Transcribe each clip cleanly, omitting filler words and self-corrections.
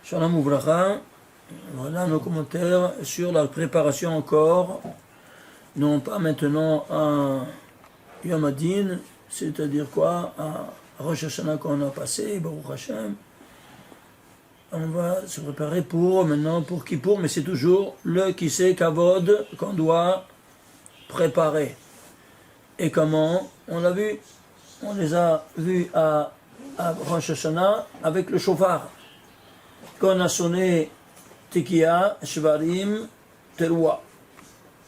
Shalom Ouvracha, voilà nos commentaires sur la préparation encore, non pas maintenant à Yom Adin, c'est-à-dire quoi, à Rosh Hashanah qu'on a passé, Baruch Hashem. On va se préparer maintenant pour Kippour, mais c'est toujours le Kisei Kavod qu'on doit préparer. Et comment? On l'a vu, on les a vus à Rosh Hashanah avec le shofar. Qu'on a sonné Tekiya, Shvarim, Teroua.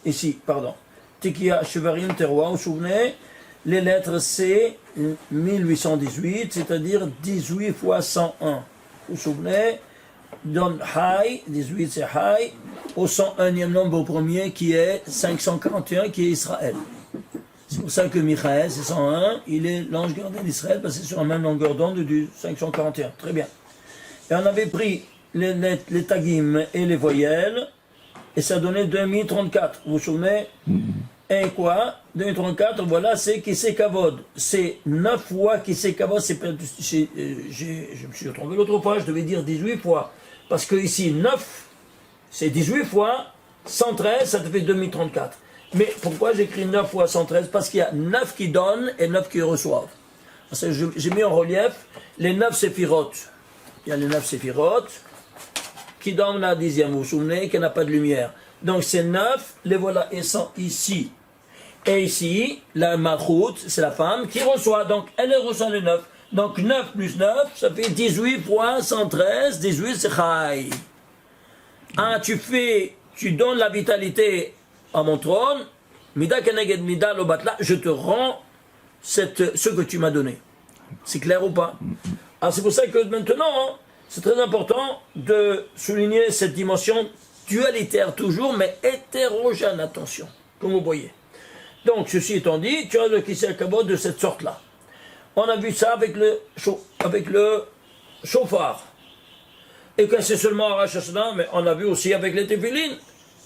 Ici, pardon. Tekiya, Shvarim, Teroua. Vous vous souvenez? Les lettres C, 1818, c'est-à-dire 18 fois 101. Vous vous souvenez? Dans Hay, 18 c'est Hay, au 101e nombre au premier qui est 541, qui est Israël. C'est pour ça que Michael, c'est 101, il est l'ange gardien d'Israël, parce que c'est sur la même longueur d'onde du 541. Très bien. Et on avait pris les tagim et les voyelles, et ça donnait 2034. Vous vous souvenez? Et quoi? 2034, voilà, c'est Kisei Kavod. C'est 9 fois Kisei Kavod. Je me suis trompé l'autre fois, je devais dire 18 fois. Parce que ici, 9, c'est 18 fois, 113, ça te fait 2034. Mais pourquoi j'écris 9 fois 113? Parce qu'il y a 9 qui donnent et 9 qui reçoivent. J'ai mis en relief les 9 séphirotes. Il y a les 9 séphirotes qui donnent la 10e, vous vous souvenez, qu'il n'y a pas de lumière. Donc c'est 9, les voilà, ils sont ici. Et ici, la Malchut, c'est la femme qui reçoit, donc elle reçoit les 9. Donc 9 plus 9, ça fait 18 fois 113, 18 c'est Chai. Ah, tu donnes la vitalité à mon trône, Mida Keneged Mida Lobatla, je te rends ce que tu m'as donné. C'est clair ou pas? Alors c'est pour ça que maintenant, c'est très important de souligner cette dimension dualitaire toujours, mais hétérogène, attention, comme vous voyez. Donc, ceci étant dit, tu as le Kisei Kavod de cette sorte-là. On a vu ça avec le chauffard. Et que c'est seulement à Rosh Hashanah, mais on a vu aussi avec les téphilines.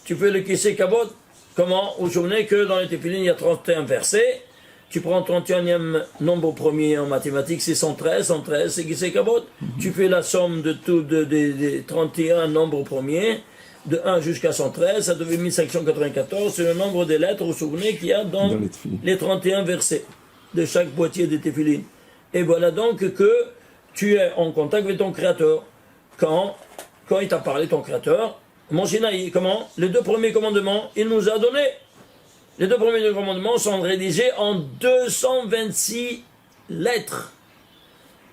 Tu fais le Kisei Kavod. Comment? Vous vous souvenez que dans les téphilines, il y a 31 versets. Tu prends le 31e nombre premier en mathématiques, c'est 113. 113, c'est Kisei Kavod. Tu fais la somme de tout des 31 nombres premiers, de 1 jusqu'à 113, ça devient 1594. C'est le nombre des lettres, vous vous souvenez, qu'il y a dans les 31 versets de chaque boîtier des téphilines. Et voilà donc que tu es en contact avec ton Créateur. Quand il t'a parlé, ton Créateur, mon Sinaï, comment? Les 2 premiers commandements, il nous a donné. Les 2 premiers commandements sont rédigés en 226 lettres.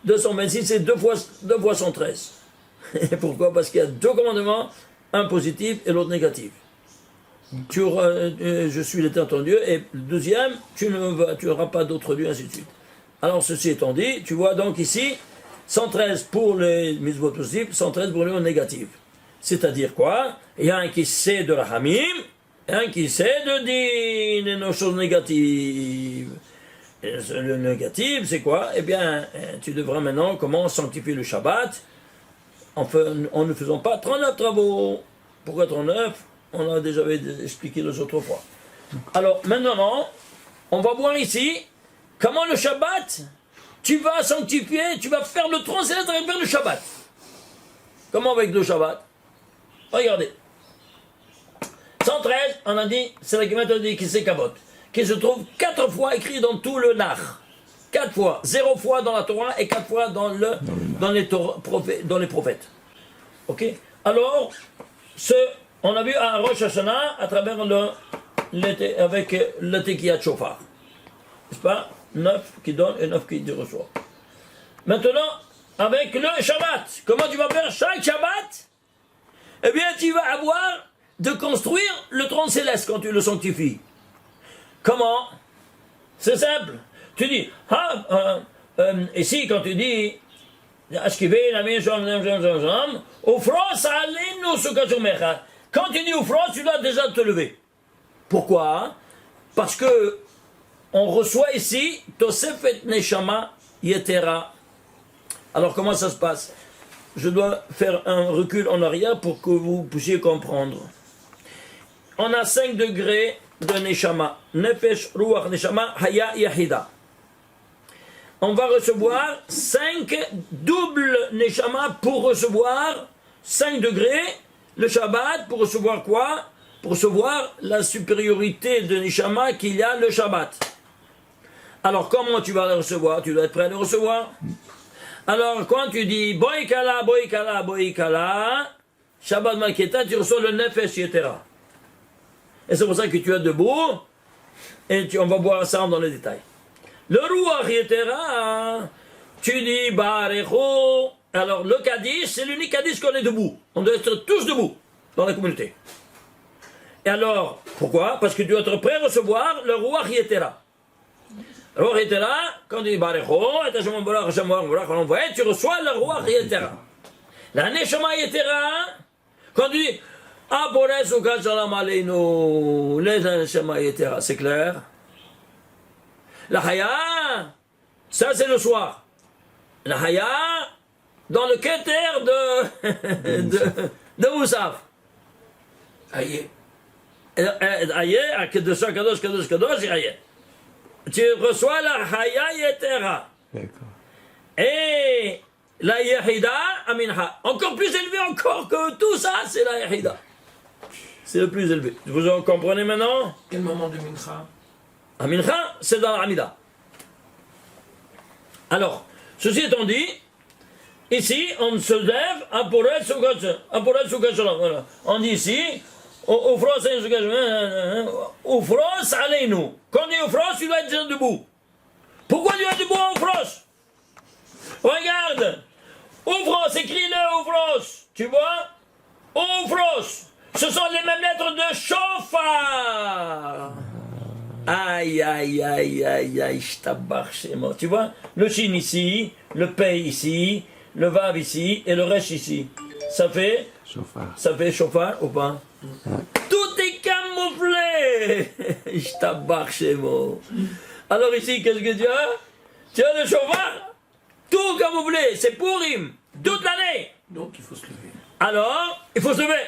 226, c'est 2 fois 113. Et pourquoi? Parce qu'il y a 2 commandements, un positif et l'autre négatif. Je suis l'Éternel ton Dieu, et le deuxième, tu n'auras pas d'autre Dieu, ainsi de suite. Alors, ceci étant dit, tu vois donc ici, 113 pour les mitzvot positifs, 113 pour les négatifs. C'est-à-dire quoi? Il y a un qui sait de Rahamim, et un qui sait de Din, et nos choses négatives. Et le négatif, c'est quoi? Eh bien, tu devras maintenant comment sanctifier le Shabbat en ne faisant pas 39 travaux. Pourquoi 39? On a déjà expliqué les autres fois. Alors, maintenant, on va voir ici comment le Shabbat, tu vas sanctifier, tu vas faire le tronc céleste à travers le Shabbat. Comment avec le Shabbat? Regardez. 113, on a dit, c'est la Gemara de Kisei Kavod, qui se trouve 4 fois écrit dans tout le Nar. 4 fois. 0 fois dans la Torah et 4 fois dans les prophètes. Ok? Alors, on a vu à Rosh Hashanah à travers avec le Tekiya Shofar. N'est-ce pas? 9 qui donne et 9 qui reçoit. Maintenant, avec le Shabbat, comment tu vas faire chaque Shabbat? Eh bien, tu vas avoir de construire le trône céleste quand tu le sanctifies. Comment? C'est simple. Tu dis, ici, quand tu dis, quand tu dis Oufra, tu dois déjà te lever. Pourquoi? Parce que on reçoit ici Tosefet Neshama Yetera. Alors comment ça se passe? Je dois faire un recul en arrière pour que vous puissiez comprendre. On a 5 degrés de Neshama. Nefesh, Ruach, Neshama, Haya, Yahida. On va recevoir 5 doubles Neshama pour recevoir 5 degrés le Shabbat pour recevoir quoi? Pour recevoir la supériorité de Neshama qu'il y a le Shabbat. Alors comment tu vas le recevoir? Tu dois être prêt à le recevoir. Alors quand tu dis Boikala, Boikala, Boikala, Shabbat Malketa, tu reçois le Nefesh Yetera. Et c'est pour ça que tu es debout, et on va voir ça dans les détails. Le Ruach Yetera, tu dis Barecho. Alors le Kaddish, c'est l'unique Kaddish qu'on est debout. On doit être tous debout dans la communauté. Et alors, pourquoi? Parce que tu dois être prêt à recevoir le Ruach Yetera. Le Ruach Yetera, quand tu dis Barecho, tu reçois le Ruach Yetera. La Neshama Yetera, quand tu dis Abores Ukat Shalom Aleinu, les Neshama Yetera, c'est clair? La Haya, ça c'est le soir. La Haya, dans le Keter de Moussaf. Aïe. Aïe, à Kadosh, Kadosh, Kadosh, Kadosh, Aïe. Tu reçois la Haya Yetera. D'accord. Et la Yehida Aminha. Encore plus élevé encore que tout ça, c'est la Yehida. C'est le plus élevé. Vous en comprenez maintenant? Quel moment de Mincha? Amincha, c'est dans l'Amida. Alors, ceci étant dit, ici, on se lève à Poret Soukachalom. Voilà. On dit ici, Oufros Aleinu. Quand on dit Oufros, tu dois être debout. Pourquoi tu dois être debout en Oufros? Regarde, Oufros, écris-le Oufros. Tu vois? Oufros. Ce sont les mêmes lettres de Shofar. Aïe, aïe, aïe, aïe, aïe, j'tabach chez moi. Tu vois, le Shin ici, le Pei ici, le Vav ici et le Resh ici. Ça fait Shofar ou pas? Tout est camouflé. J'tabach chez moi. Alors ici, qu'est-ce que tu as? Tu as le Shofar, tout camouflé, c'est Purim, toute l'année. Donc il faut se lever. Alors, il faut se lever.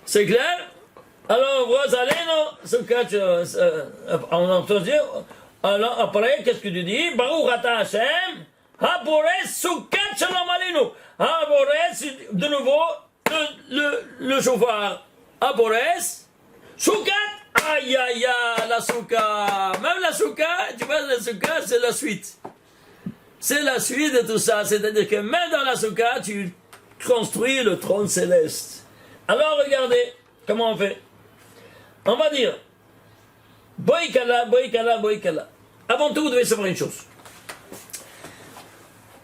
C'est clair? Alors, vous allez, on entend dire, alors après, qu'est-ce que tu dis? Baruch ata Hashem, Habores Sukkot Shalom Aleinu. Habores, de nouveau, le chauffard. Habores, Sukkot, aïe aïe aïe, la Soukha. Même la Soukha, tu vois, la Soukha, c'est la suite. C'est la suite de tout ça. C'est-à-dire que même dans la Soukha, tu construis le trône céleste. Alors, regardez, comment on fait? On va dire Boikala, Boikala, Boikala. Avant tout, vous devez savoir une chose.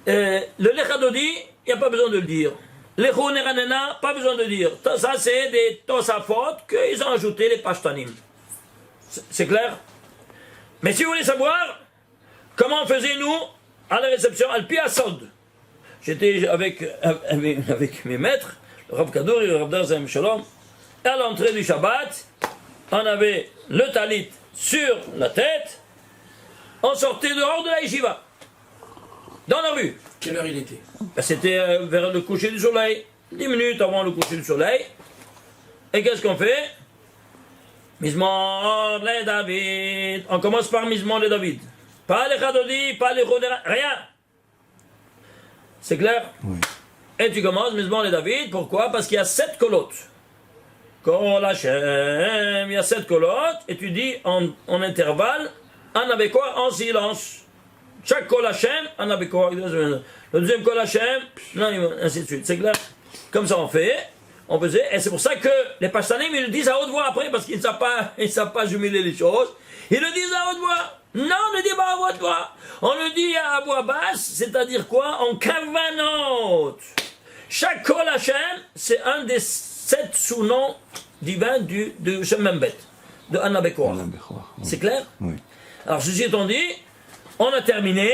Le Lechadodi, il n'y a pas besoin de le dire. Lecho Neranena, pas besoin de le dire. Ça, c'est des Tosafot qu'ils ont ajouté les Pashtanim. C'est clair? Mais si vous voulez savoir comment on faisait nous à la réception Al-Pi Asod, j'étais avec mes maîtres, le Rav Kadour et le Rav Darzem Shalom, à l'entrée du Shabbat, on avait le talit sur la tête, on sortait dehors de la yeshiva, dans la rue. Quelle heure il était? C'était vers le coucher du soleil, 10 minutes avant le coucher du soleil. Et qu'est-ce qu'on fait? Mizmor le David. On commence par Mizmor le David. Pas les Chadodi, pas les Chodera, rien. C'est clair? Oui. Et tu commences Mizmor le David, pourquoi? Parce qu'il y a 7 colottes. Kol Hashem, il y a 7 colottes, et tu dis en intervalle, en avec quoi? En silence. Chaque Kol Hashem, en avec quoi? Le deuxième Kol Hashem, non, ainsi de suite. C'est clair? Comme ça on fait, on faisait, et c'est pour ça que les Pashtanim, ils le disent à haute voix après, parce qu'ils ne savent pas jumeler les choses. Ils le disent à haute voix. Non, on ne dit pas à haute voix. On le dit à voix basse, c'est-à-dire quoi? En kavanot. Chaque Kol Hashem, c'est un des 7 sous-noms divins de Shemembet, de Anna Bekor. C'est clair? Oui. Alors, ceci étant dit, on a terminé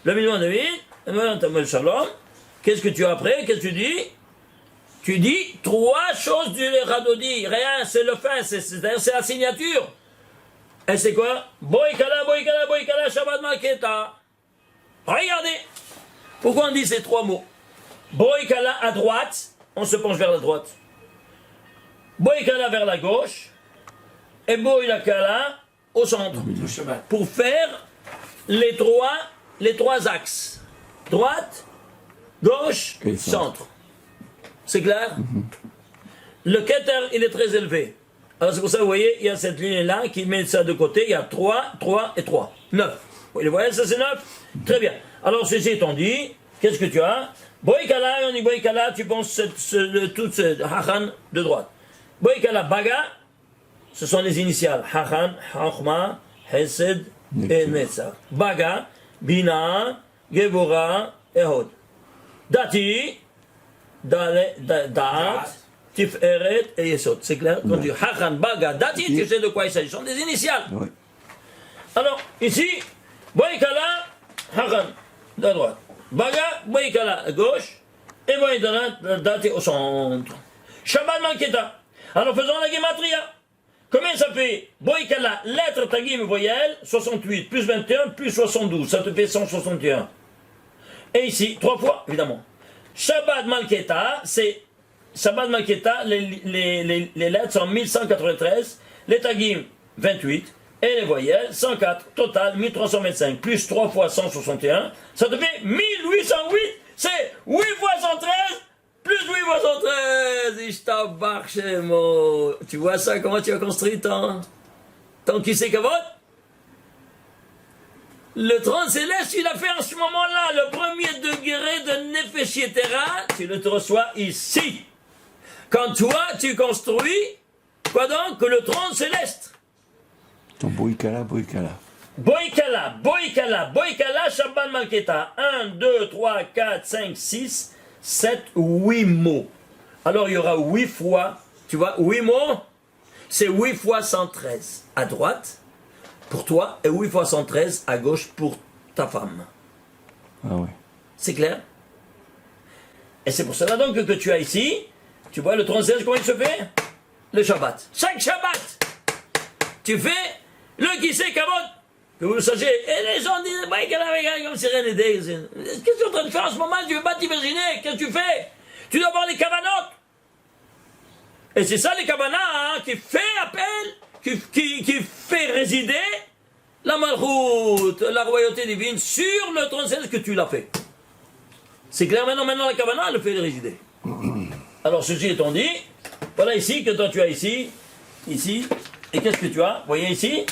le Mizmor David, Shalom. Qu'est-ce que tu as après? Qu'est-ce que tu dis? Tu dis 3 choses du Radodi. Rien, c'est le fin, c'est la signature. Et c'est quoi? Boikala, Boikala, Boikala, Shabbat Malketa. Regardez. Pourquoi on dit ces 3 mots? Boikala à droite, on se penche vers la droite. Boikala vers la gauche. Et Boikala au centre. Le Shabbat. Pour faire les trois axes. Droite, gauche, Et centre. C'est clair? Le keter, il est très élevé. Alors c'est pour ça, vous voyez, il y a cette ligne-là qui met ça de côté. Il y a 3, 3 et 3. 9. Vous voyez, ça c'est 9? Très bien. Alors ceci étant dit, qu'est-ce que tu as? Boïkala, on dit Boïkala, tu penses tout ce Hachan de droite. Boïkala, Baga, ce sont les initiales. Hachan, Hachma, Hesed et Netzach. Baga, Bina, Gevora et Hod. Dati, Da'at, Tiferet et Yesod. C'est clair? Quand tu dis Hachan, Baga, Dati, tu sais de quoi il s'agit. Ce sont des initiales. Oui. Alors, ici, Boïkala, Hachan, de droite. Baga, Boïkala à gauche, et Boïkala, Dati au centre. Shabbat Malketa. Alors faisons la gematria. Combien ça fait? Boïkala, lettre, tagim, voyelle, 68, plus 21, plus 72. Ça te fait 161. Et ici, 3 fois, évidemment. Shabbat Malketa, c'est. Shabbat Malketa, les lettres sont 1193, les tagim, 28. Et les voyelles, 104, total 1325, plus 3 fois 161, ça te fait 1808, c'est 8 fois 113, plus 8 fois 113, Ishtabach Shemo. Tu vois ça, comment tu as construit ton qui c'est Kavod? Le 30 céleste, tu l'as fait en ce moment-là, le premier degré de Nefesh Yetera, tu le te reçois ici. Quand toi, tu construis, quoi donc, que le 30 céleste. Ton Boïkala. Boïkala, Shabbat Malketa. 1, 2, 3, 4, 5, 6, 7, 8 mots. Alors il y aura 8 fois, tu vois, 8 mots, c'est 8 fois 113 à droite pour toi et 8 fois 113 à gauche pour ta femme. Ah ouais. C'est clair? Et c'est pour cela donc que tu as ici, tu vois le 36, comment il se fait? Le Shabbat. Chaque Shabbat, tu fais le qui c'est Kavod, que vous le sachiez. Et les gens disent, bah, comme c'est rien aidé. Qu'est-ce que tu es en train de faire en ce moment? Tu veux pas t'imaginer? Qu'est-ce que tu fais? Tu dois avoir les kavanot. Et c'est ça les kavanah, hein, qui fait appel, qui fait résider la malchoute, la royauté divine sur le 36 que tu l'as fait. C'est clair maintenant la kavana, elle le fait résider. Alors ceci étant dit, voilà ici que toi tu as ici, et qu'est-ce que tu as? Vous voyez ici?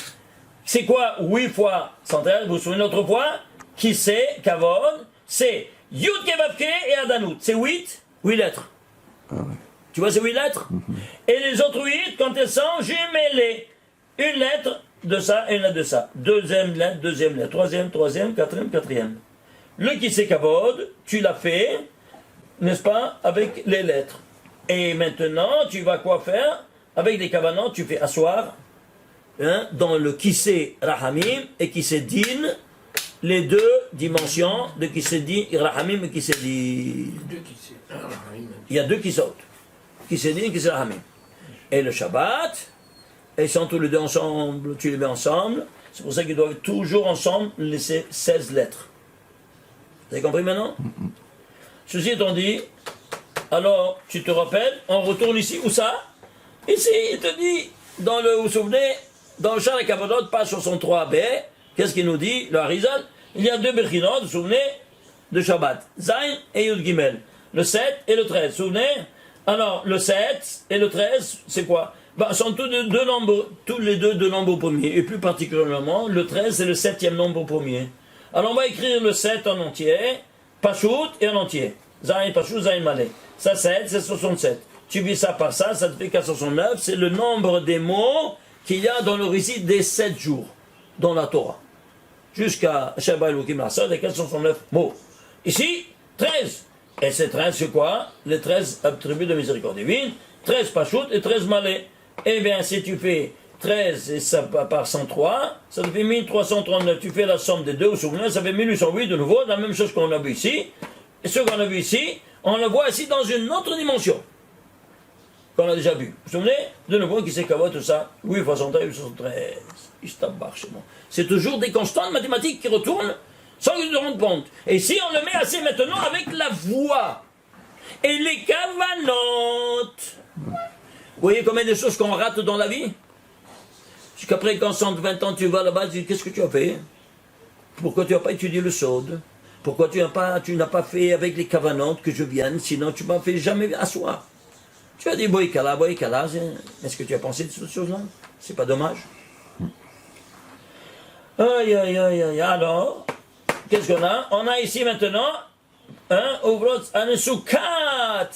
C'est quoi 8 fois 113? Vous vous souvenez l'autre fois? Qui c'est? Kavod. C'est Yud Kevavke et Adanout. C'est 8 lettres. Ah ouais. Tu vois ces 8 lettres? Et les autres 8, quand elles sont jumelées, une lettre de ça et une lettre de ça. Deuxième lettre, troisième, quatrième. Le qui c'est Kavod, tu l'as fait, n'est-ce pas, avec les lettres. Et maintenant, tu vas quoi faire? Avec des kavanot, tu fais asseoir dans le Kisé Rahamim et Kisé Din, les deux dimensions de Kisé Din, Rahamim et Kisé Din. Il y a deux qui sautent. Kisé Din et Kisé Rahamim. Et le Shabbat, ils sont tous les deux ensemble, tu les mets ensemble. C'est pour ça qu'ils doivent toujours ensemble laisser 16 lettres. Vous avez compris maintenant? Ceci étant dit, alors tu te rappelles, on retourne ici, où ça? Ici, il te dit, vous vous souvenez, dans le char de Kavanot, page 63b, qu'est-ce qu'il nous dit, le Harizal? Il y a deux Bechinot, vous vous souvenez, de Shabbat, Zayn et Yud Gimel, le 7 et le 13, vous vous souvenez? Alors, le 7 et le 13, c'est quoi? Sont tous les deux nombres premiers, et plus particulièrement, le 13 c'est le 7e nombre premier. Alors on va écrire le 7 en entier, Pachout et en entier. Zayn Pachout, Zayn Malé. Ça 7, c'est 67. Tu vis ça par ça, ça te fait 469, c'est le nombre des mots qu'il y a dans le récit des 7 jours, dans la Torah. Jusqu'à Shabbat Elohim Lassad, il y a 469 mots. Ici, 13. Et ces 13, c'est quoi? Les 13 attributs de miséricorde divine, 13 Pachout et 13 Malé. Eh bien, si tu fais 13 et ça par 103, ça te fait 1339. Tu fais la somme des deux, vous vous souvenez, ça fait 1808 de nouveau, la même chose qu'on a vu ici. Et ce qu'on a vu ici, on le voit ici dans une autre dimension, qu'on a déjà vu. Vous vous souvenez? De nouveau, qui c'est qu'avant tout ça? 8 fois 113, 8 fois 113. C'est toujours des constantes mathématiques qui retournent sans que tu te rendes compte. Et si on le met assez maintenant avec la voix et les cavanotes. Vous voyez combien de choses qu'on rate dans la vie? Jusqu'après, quand 120 ans tu vas là-bas, tu dis, qu'est-ce que tu as fait? Pourquoi tu n'as pas étudié le Sod? Pourquoi tu n'as pas fait avec les cavanotes que je vienne, sinon tu m'as fait jamais asseoir. Tu as dit boïkala, est-ce que tu as pensé de cette chose-là? C'est pas dommage? Aïe, aïe, aïe, aïe, alors, qu'est-ce qu'on a? On a ici maintenant, un soukat.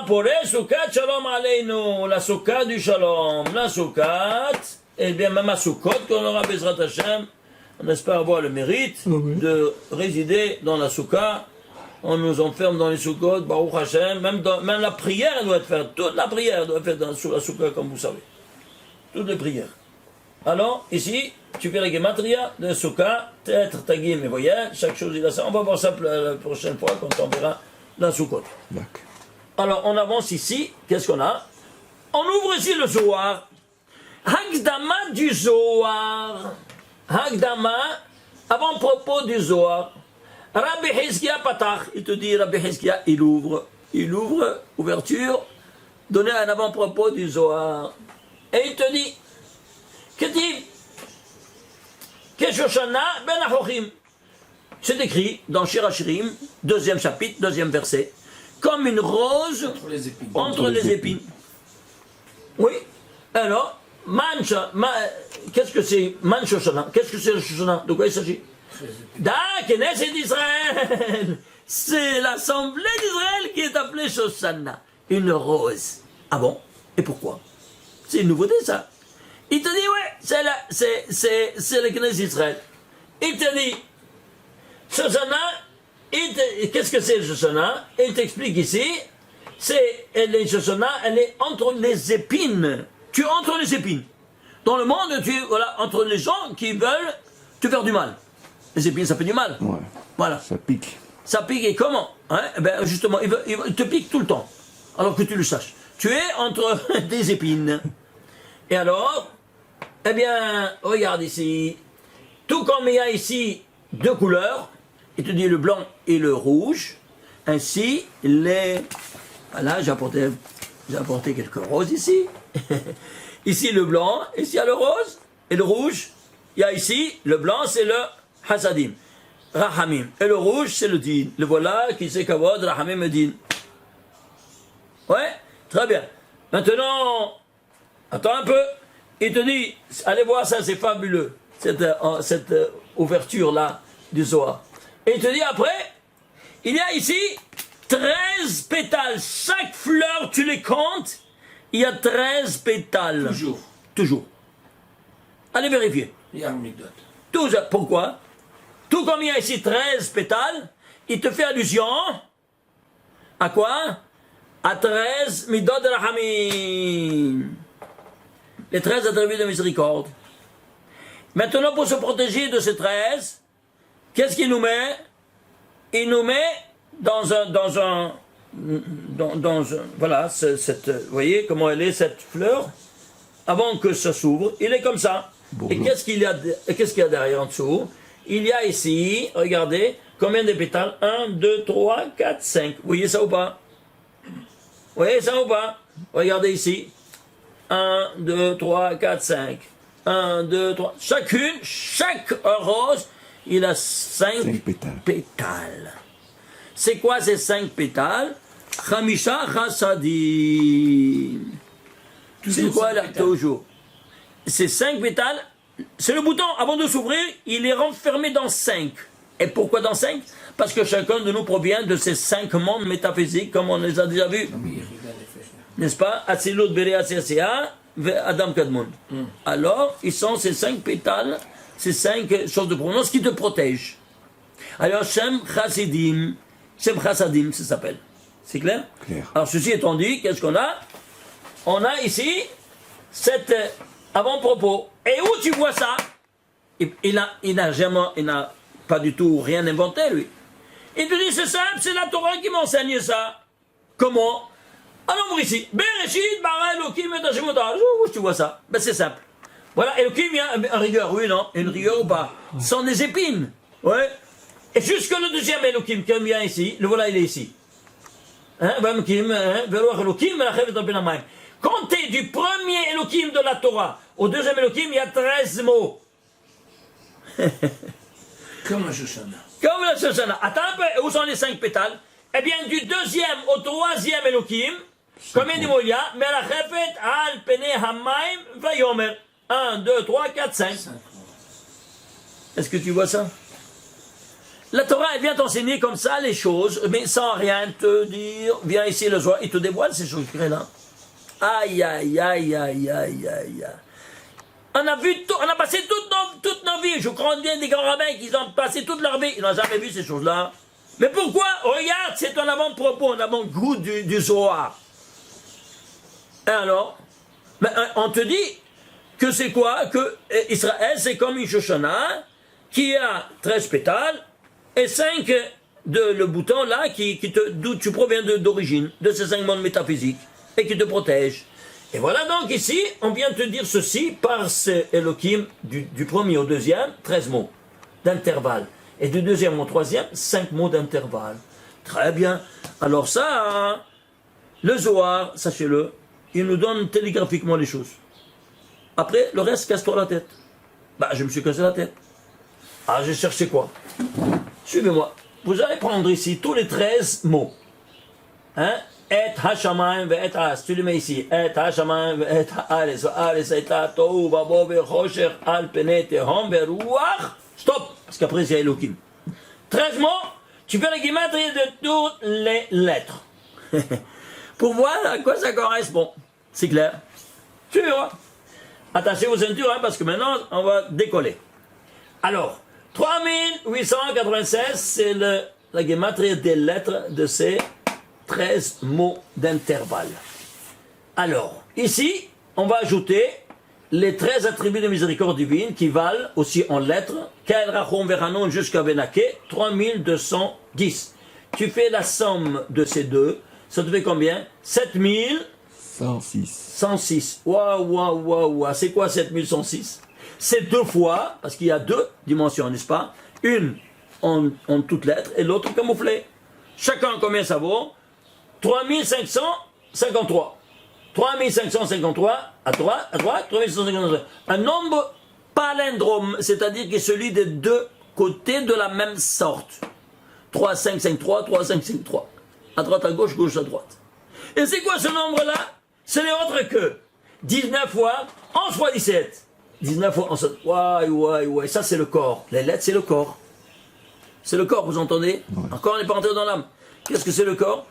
Pour les soukat, shalom aleinu, la soukat du shalom, la soukat, et bien même à Soukot, qu'on aura Bezrat Hashem, on espère avoir le mérite de résider dans la souka. On nous enferme dans les soukot, Baruch Hashem, même la prière elle doit être faite, toute la prière doit être faite sous la souka, comme vous savez. Toutes les prières. Alors, ici, tu fais la gematria de souka, têtre, tagim et voyelles, chaque chose il a ça. On va voir ça la prochaine fois quand on verra la soukot. Alors, on avance ici, qu'est-ce qu'on a? On ouvre ici le Zohar. Hagdama du Zohar. Hagdama, avant-propos du Zohar. Rabbi Hizkia Patach, il te dit, Rabbi Hizkia, il ouvre, ouverture, donner un avant-propos du Zohar. Et il te dit, Ketiv, Keshoshana ben Ahochim. C'est écrit dans Shir Hashirim, 2e chapitre, 2e verset, comme une rose entre les épines. Oui, alors, qu'est-ce que c'est Shoshana? Qu'est-ce que c'est le Shoshana? De quoi il s'agit? Knesset d'Israël. C'est l'assemblée d'Israël qui est appelée Shoshana. Une rose. Ah bon? Et pourquoi? C'est une nouveauté ça. Il te dit, ouais, c'est le Knesset d'Israël. Il te dit, Shoshana, qu'est-ce que c'est le Shoshana? Il t'explique ici, les Shoshana, elle est entre les épines. Tu es entre les épines. Dans le monde, tu es entre les gens qui veulent te faire du mal. Les épines, ça fait du mal. Ouais. Voilà. Ça pique. Ça pique, et comment? Ben justement, il te pique tout le temps. Alors que tu le saches. Tu es entre des épines. Et alors, eh bien, regarde ici. Tout comme il y a ici 2 couleurs, il te dit le blanc et le rouge. Ainsi, voilà, j'ai apporté quelques roses ici. Ici le blanc, ici il y a le rose. Et le rouge, il y a ici, le blanc c'est le Hasadim, Rahamim. Et le rouge, c'est le din. Le voilà qui sait Kavod, Rahamim et din. Ouais, très bien. Maintenant, attends un peu. Il te dit, allez voir ça, c'est fabuleux, cette ouverture-là du Zohar. Et il te dit après, il y a ici 13 pétales. Chaque fleur, tu les comptes, il y a 13 pétales. Toujours. Allez vérifier. Il y a une anecdote. Pourquoi? Tout comme il y a ici 13 pétales, il te fait allusion à quoi? À 13 midot de Rahamim. Les 13 attributs de miséricorde. Maintenant, pour se protéger de ces 13, qu'est-ce qu'il nous met? Il nous met dans un voilà, vous voyez comment elle est, cette fleur? Avant que ça s'ouvre, il est comme ça. Et qu'est-ce qu'il y a derrière en dessous? Il y a ici, regardez, combien de pétales? 1, 2, 3, 4, 5. Vous voyez ça ou pas? Vous voyez ça ou pas? Regardez ici. 1, 2, 3, 4, 5. 1, 2, 3. Chaque rose, il a 5 pétales. C'est quoi ces 5 pétales? Chamisha Chassadim. C'est quoi là? Toujours. Ces 5 pétales, c'est le bouton, avant de s'ouvrir, il est renfermé dans 5. Et pourquoi dans 5? Parce que chacun de nous provient de ces 5 mondes métaphysiques, comme on les a déjà vus. N'est-ce pas? Atzilut, Berea, Tziasea, Adam Kadmon. Alors, ils sont ces 5 pétales, ces 5 choses de provenance qui te protègent. Alors, Shem Chassidim, Shem Chassadim, ça s'appelle. C'est clair? Alors, ceci étant dit, qu'est-ce qu'on a? On a ici cet avant-propos. Et où tu vois ça? Il n'a pas du tout rien inventé, lui. Il te dit, c'est simple, c'est la Torah qui m'enseigne ça. Comment? Alors, ici, Bereshit, bara Elohim et Hashem otash. Où tu vois ça? Ben, c'est simple. Voilà, Elohim, il y a une rigueur, oui, non? Une rigueur ou pas? Sans des épines. Ouais. Et jusque le deuxième Elohim qui vient ici, le voilà, il est ici. Comptez du premier Elohim de la Torah au deuxième Elohim, il y a 13 mots. Comme un Shoshana. Comme la Shoshana. Attends un peu, où sont les 5 pétales? Eh bien, du 2e au 3e Elohim, combien de mots il y a? Melachefet al pene hamaim vayomer. 1, 2, 3, 4, 5. Est-ce que tu vois ça? La Torah, elle vient t'enseigner comme ça les choses, mais sans rien te dire. Viens ici le soir, il te dévoile ces choses là. Aïe, aïe, aïe, aïe, aïe, aïe. On a vu tout, on a passé toute nos vies. Je crois bien des grands rabbins qui ont passé toute leur vie. Ils n'ont jamais vu ces choses-là. Mais pourquoi? Regarde, c'est en avant-propos, en avant-goût du Zohar. Et alors? Ben, on te dit que c'est quoi? Que Israël, c'est comme une Shoshana qui a 13 pétales et 5 le bouton là d'où tu proviens d'origine, de ces 5 mondes métaphysiques et qui te protègent. Et voilà donc ici, on vient te dire ceci par ce Elohim du premier au deuxième, 13 mots d'intervalle. Et du deuxième au troisième, 5 mots d'intervalle. Très bien. Alors ça, hein, le Zohar, sachez-le, il nous donne télégraphiquement les choses. Après, le reste, casse-toi la tête. Bah, je me suis cassé la tête. Ah, j'ai cherché quoi? Suivez-moi. Vous allez prendre ici tous les 13 mots. Hein? Et hashamayim ve'et ha'as. Tu le mets ici. Et hashamayim ve'et ha'ares. Ha'ares eita tohu vavo ve'chosher al pene tehom ve'ruach. Stop. Parce qu'après, c'est Elohim. 13 mots. Tu fais la guimatrie de toutes les lettres. Pour voir à quoi ça correspond. C'est clair? Tu verras. Attachez vos ceintures, hein, parce que maintenant, on va décoller. Alors, 3896, c'est la guématrie des lettres de ces 13 mots d'intervalle. Alors, ici, on va ajouter les 13 attributs de miséricorde divine qui valent aussi en lettres, Kael Rachon Veranon jusqu'à Benaké, 3210. Tu fais la somme de ces deux, ça te fait combien? 106. 106. Waouh. C'est quoi 7106? C'est 2 fois, parce qu'il y a 2 dimensions, n'est-ce pas? Une en toutes lettres et l'autre camouflée. Chacun, combien ça vaut? 3553. 3553, à droite, 3553. Un nombre palindrome, c'est-à-dire qui est celui des 2 côtés de la même sorte. 3, 5, 5, 3, 3, 5, 5, 3. À droite, à gauche, gauche, à droite. Et c'est quoi ce nombre-là? Ce n'est autre que 19 fois 11 fois 17. 19 fois 11. Ouais. Ça, c'est le corps. Les lettres, c'est le corps. C'est le corps, vous entendez? Ouais. Encore, on n'est pas entré dans l'âme. Qu'est-ce que c'est le corps?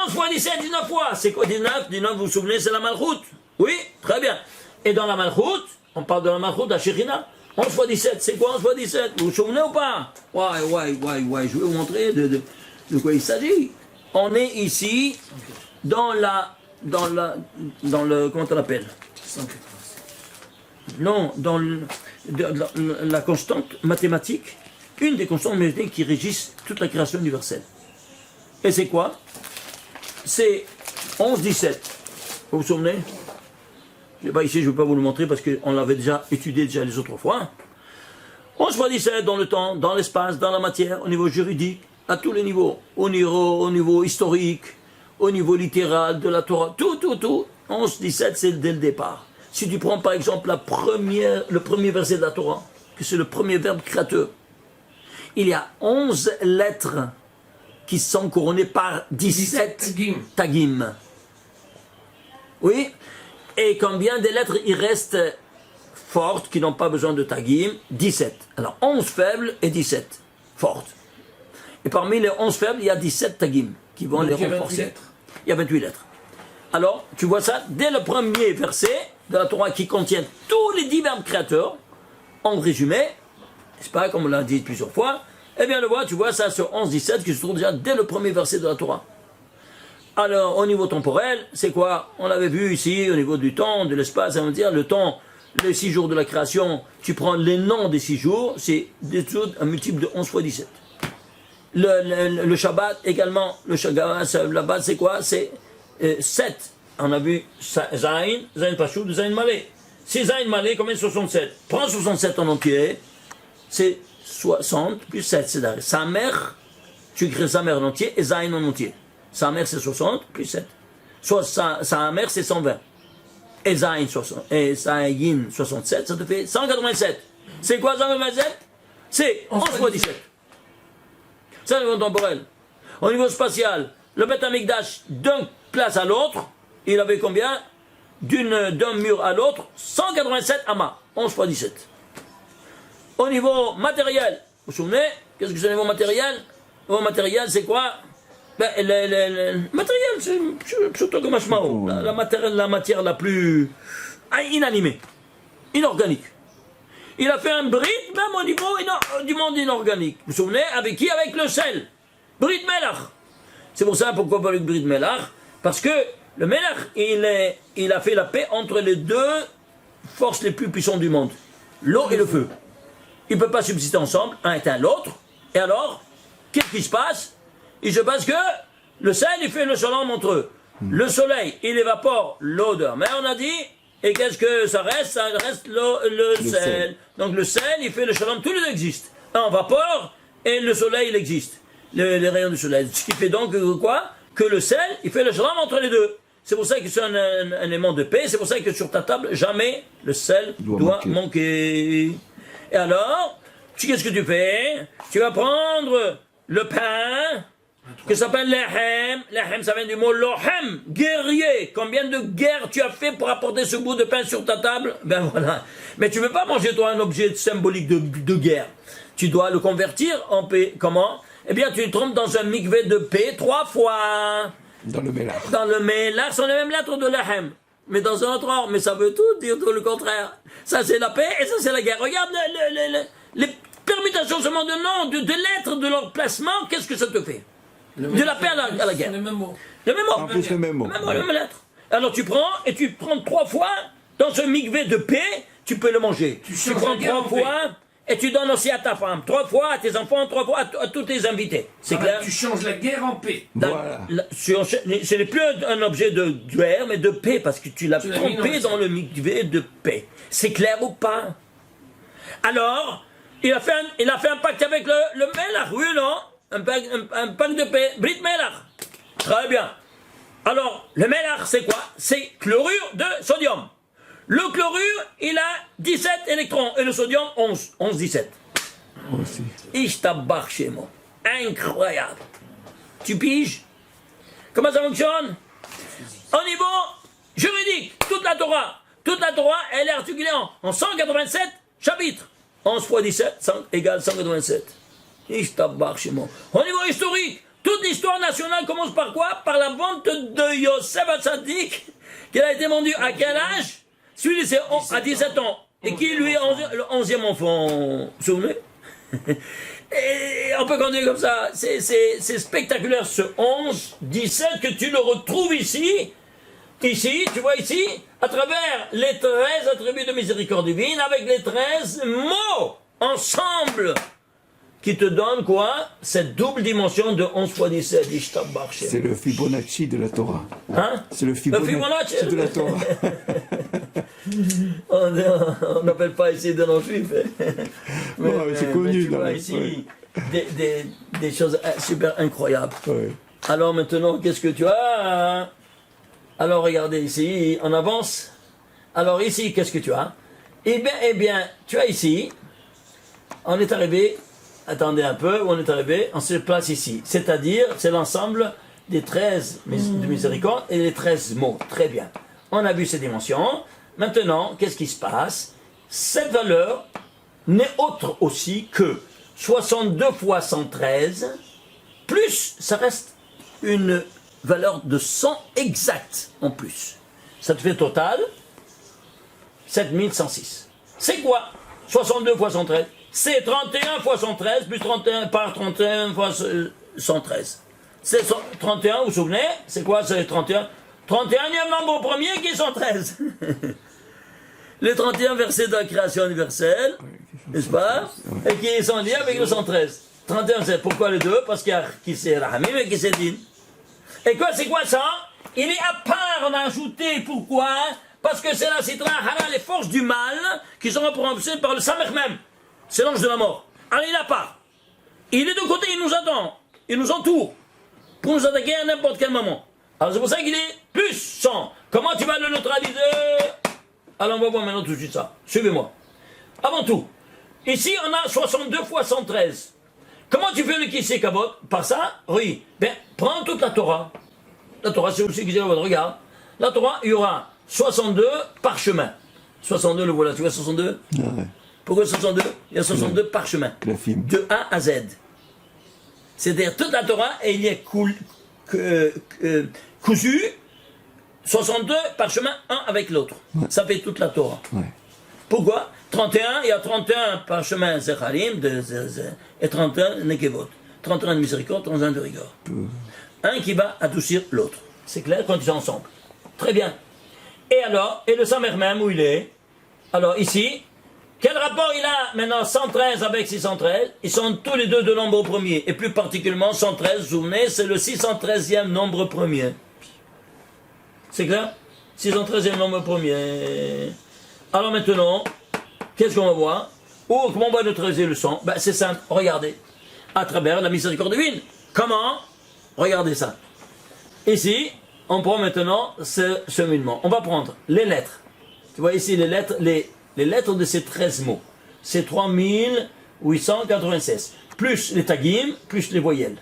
11 fois 17, 19 fois. C'est quoi 19? 19, vous vous souvenez, c'est la malchoute. Oui, très bien. Et dans la malchoute, on parle de la malchoute à Shekhinah. 11 fois 17, c'est quoi 11 fois 17? Vous vous souvenez ou pas? Ouais. Je vais vous montrer de quoi il s'agit. On est ici dans le comment on l'appelle? 187. Non, dans la constante mathématique, une des constantes mathématiques qui régissent toute la création universelle. Et c'est quoi? C'est 11-17. Vous vous souvenez? Je n'ai pas ici, je ne vais pas vous le montrer parce qu'on l'avait déjà étudié les autres fois. 11 fois 17 dans le temps, dans l'espace, dans la matière, au niveau juridique, à tous les niveaux. Au niveau historique, au niveau littéral de la Torah, tout. 11-17, c'est dès le départ. Si tu prends par exemple le premier verset de la Torah, que c'est le premier verbe créateur, il y a 11 lettres qui sont couronnées par 17 tagim. Oui. Et combien de lettres il reste fortes qui n'ont pas besoin de tagim? 17. Alors 11 faibles et 17 fortes. Et parmi les 11 faibles, il y a 17 tagim qui vont les renforcer. Il y a 28 lettres. Alors, tu vois ça dès le premier verset de la Torah qui contient tous les 10 verbes créateurs, en résumé, n'est-ce pas, comme on l'a dit plusieurs fois, eh bien, tu vois ça sur 11-17 qui se trouve déjà dès le premier verset de la Torah. Alors, au niveau temporel, c'est quoi? On l'avait vu ici, au niveau du temps, de l'espace, ça veut dire le temps, les 6 jours de la création, tu prends les noms des 6 jours, c'est un multiple de 11 fois 17. Le Shabbat également, le Shabbat c'est quoi? C'est 7. On a vu Zayn Pachoud, Zayn Malé. Si Zayn Malé, combien? 67. Prends 67 en entier, c'est 60 plus 7. C'est sa mère, tu écris sa mère en entier et Zayn en entier. Sa mère c'est 60 plus 7. Soit sa mère c'est 120. Et Zayn 67, ça te fait 187. C'est quoi 187? C'est 11 fois 17. Ça, au niveau temporel. Au niveau spatial, le Beth Amikdash, d'une place à l'autre, il avait combien? D'un mur à l'autre, 187 amas. 11 fois 17. Au niveau matériel, vous vous souvenez? Qu'est-ce que c'est au niveau matériel? Au niveau matériel, c'est quoi? Ben, le matériel, c'est surtout comme Ashmao. La matière la plus inanimée, inorganique. Il a fait un brit, même au niveau du monde inorganique. Vous vous souvenez? Avec qui? Avec le sel. Brit Melach. C'est pour ça pourquoi pas avec Brit Melach? Parce que le Melach, il a fait la paix entre les deux forces les plus puissantes du monde. L'eau et le feu. Ils ne peuvent pas subsister ensemble, un éteint l'autre. Et alors, qu'est-ce qui se passe? Il se passe que le sel, il fait le shalom entre eux. Le soleil, il évapore l'odeur. Mais on a dit, et qu'est-ce que ça reste? Ça reste le sel. Donc le sel, il fait le shalom, tous les deux existent. Un en vapeur, et le soleil, il existe. Les rayons du soleil. Ce qui fait donc quoi? Que le sel, il fait le shalom entre les deux. C'est pour ça que c'est un élément de paix. C'est pour ça que sur ta table, jamais le sel doit manquer. Et alors, qu'est-ce que tu fais? Tu vas prendre le pain, que s'appelle lehem. Lehem, ça vient du mot lohem, guerrier. Combien de guerres tu as fait pour apporter ce bout de pain sur ta table? Ben voilà. Mais tu ne veux pas manger, toi, un objet symbolique de guerre. Tu dois le convertir en paix. Comment? Eh bien, tu te trompes dans un mikvé de paix 3 fois. Dans le Mélach. Dans le Mélach, sont les mêmes lettres de lehem. Mais dans un autre ordre. Mais ça veut tout dire tout le contraire. Ça, c'est la paix et ça, c'est la guerre. Regarde les permutations seulement de noms, de lettres, de leur placement. Qu'est-ce que ça te fait? De la paix à la guerre. Le même mot. Le même mot. En plus, le même mot. La même lettre. Alors tu prends, et tu prends 3 fois, dans ce mikvé de paix, tu peux le manger. Tu prends 3 fois, et tu donnes aussi à ta femme. 3 fois à tes enfants, 3 fois à tous tes invités. C'est clair? Tu changes la guerre en paix. Voilà. Ce n'est plus un objet de guerre, mais de paix, parce que tu l'as trompé dans le mikvé de paix. C'est clair ou pas? Alors, il a fait un pacte avec le Melach, oui ou non? Un pacte de paix, Brit Melach. Très bien. Alors, le Melach, c'est quoi? C'est chlorure de sodium. Le chlorure, il a 17 électrons, et le sodium, 11. 11, 17. Aussi. Ishtabach chez moi. Incroyable. Tu piges? Comment ça fonctionne? Au niveau juridique, toute la Torah, elle est articulée en 187 chapitres. 11 fois 17 égale 187. Ishtabach chez moi. Au niveau historique, toute l'histoire nationale commence par quoi? Par la vente de Yosef Hatzadik, qui a été vendu à quel âge? Celui-là, c'est à 17 ans. Et qui, lui, est le 11e enfant. Vous vous souvenez? Et on peut continuer comme ça. C'est spectaculaire, ce 11, 17, que tu le retrouves ici. Ici, tu vois ici, à travers les 13 attributs de miséricorde divine, avec les 13 mots ensemble, qui te donnent quoi? Cette double dimension de 11 fois 17. C'est le Fibonacci de la Torah. Hein? C'est le Fibonacci de la Torah. On n'appelle pas ici de nom juif. Mais c'est connu. Tu vois ici des choses super incroyables. Ouais. Alors maintenant, qu'est-ce que tu as? Alors regardez ici, on avance. Alors ici, qu'est-ce que tu as? Eh bien, tu as ici, on est arrivé, attendez un peu, où on est arrivé, on se place ici. C'est-à-dire, c'est l'ensemble des 13 de miséricorde et les 13 mots. Très bien. On a vu ces dimensions. Maintenant, qu'est-ce qui se passe? Cette valeur n'est autre aussi que 62 fois 113, plus, ça reste une valeur de 100 exacte en plus. Ça te fait total 7106. C'est quoi 62 fois 113? C'est 31 fois 113 plus 31 par 31 fois 113. C'est 31, vous vous souvenez? C'est quoi? C'est 31. 31e nombre au premier qui est 113. Les 31 versets de la création universelle, n'est-ce pas? Et qui sont liés avec le 113. 31, c'est pourquoi les deux? Parce qu'il y a qui c'est Rahamim et qui c'est Din. Et quoi, c'est quoi ça? Il est à part, on a ajouté, pourquoi? Parce que c'est la citra hara, les forces du mal, qui sont représentées par le Samech même. C'est l'ange de la mort. Alors il est à part. Il est de côté, il nous attend. Il nous entoure. Pour nous attaquer à n'importe quel moment. Alors c'est pour ça qu'il est plus 100. Comment tu vas le neutraliser? Alors on va voir maintenant tout de suite ça. Suivez-moi. Avant tout, Ici, on a 62 fois 113. Comment tu fais le Kissé Kavod? Par ça? Oui. Ben, prends toute la Torah. La Torah, c'est aussi Kissé Kavod. Regarde. La Torah, il y aura 62 parchemins. 62, le voilà, tu vois 62? Ah ouais. Pourquoi 62? Il y a 62 parchemins. Clafim. De A à Z. C'est-à-dire toute la Torah, et il y est cousu 62 parchemins, un avec l'autre. Ouais. Ça fait toute la Torah. Ouais. Pourquoi? 31, il y a 31 parchemins Zecharim et 31 Nekevot. 31 de miséricorde, 31 de rigueur. Un qui va adoucir l'autre. C'est clair quand ils sont ensemble. Très bien. Et alors, et le Samer même, où il est? Alors ici, quel rapport il a maintenant 113 avec 613? Ils sont tous les deux de nombre premier. Et plus particulièrement 113, vous vous souvenez, c'est le 613e nombre premier. C'est clair? 613e nombre premier. Alors maintenant, qu'est-ce qu'on va voir? Oh, comment on va neutraliser le sang? Ben, c'est simple, regardez. À travers la miséricorde divine. Comment? Regardez ça. Ici, on prend maintenant ce cheminement. On va prendre les lettres. Tu vois ici les lettres de ces 13 mots. C'est 3896. Plus les tagim, plus les voyelles.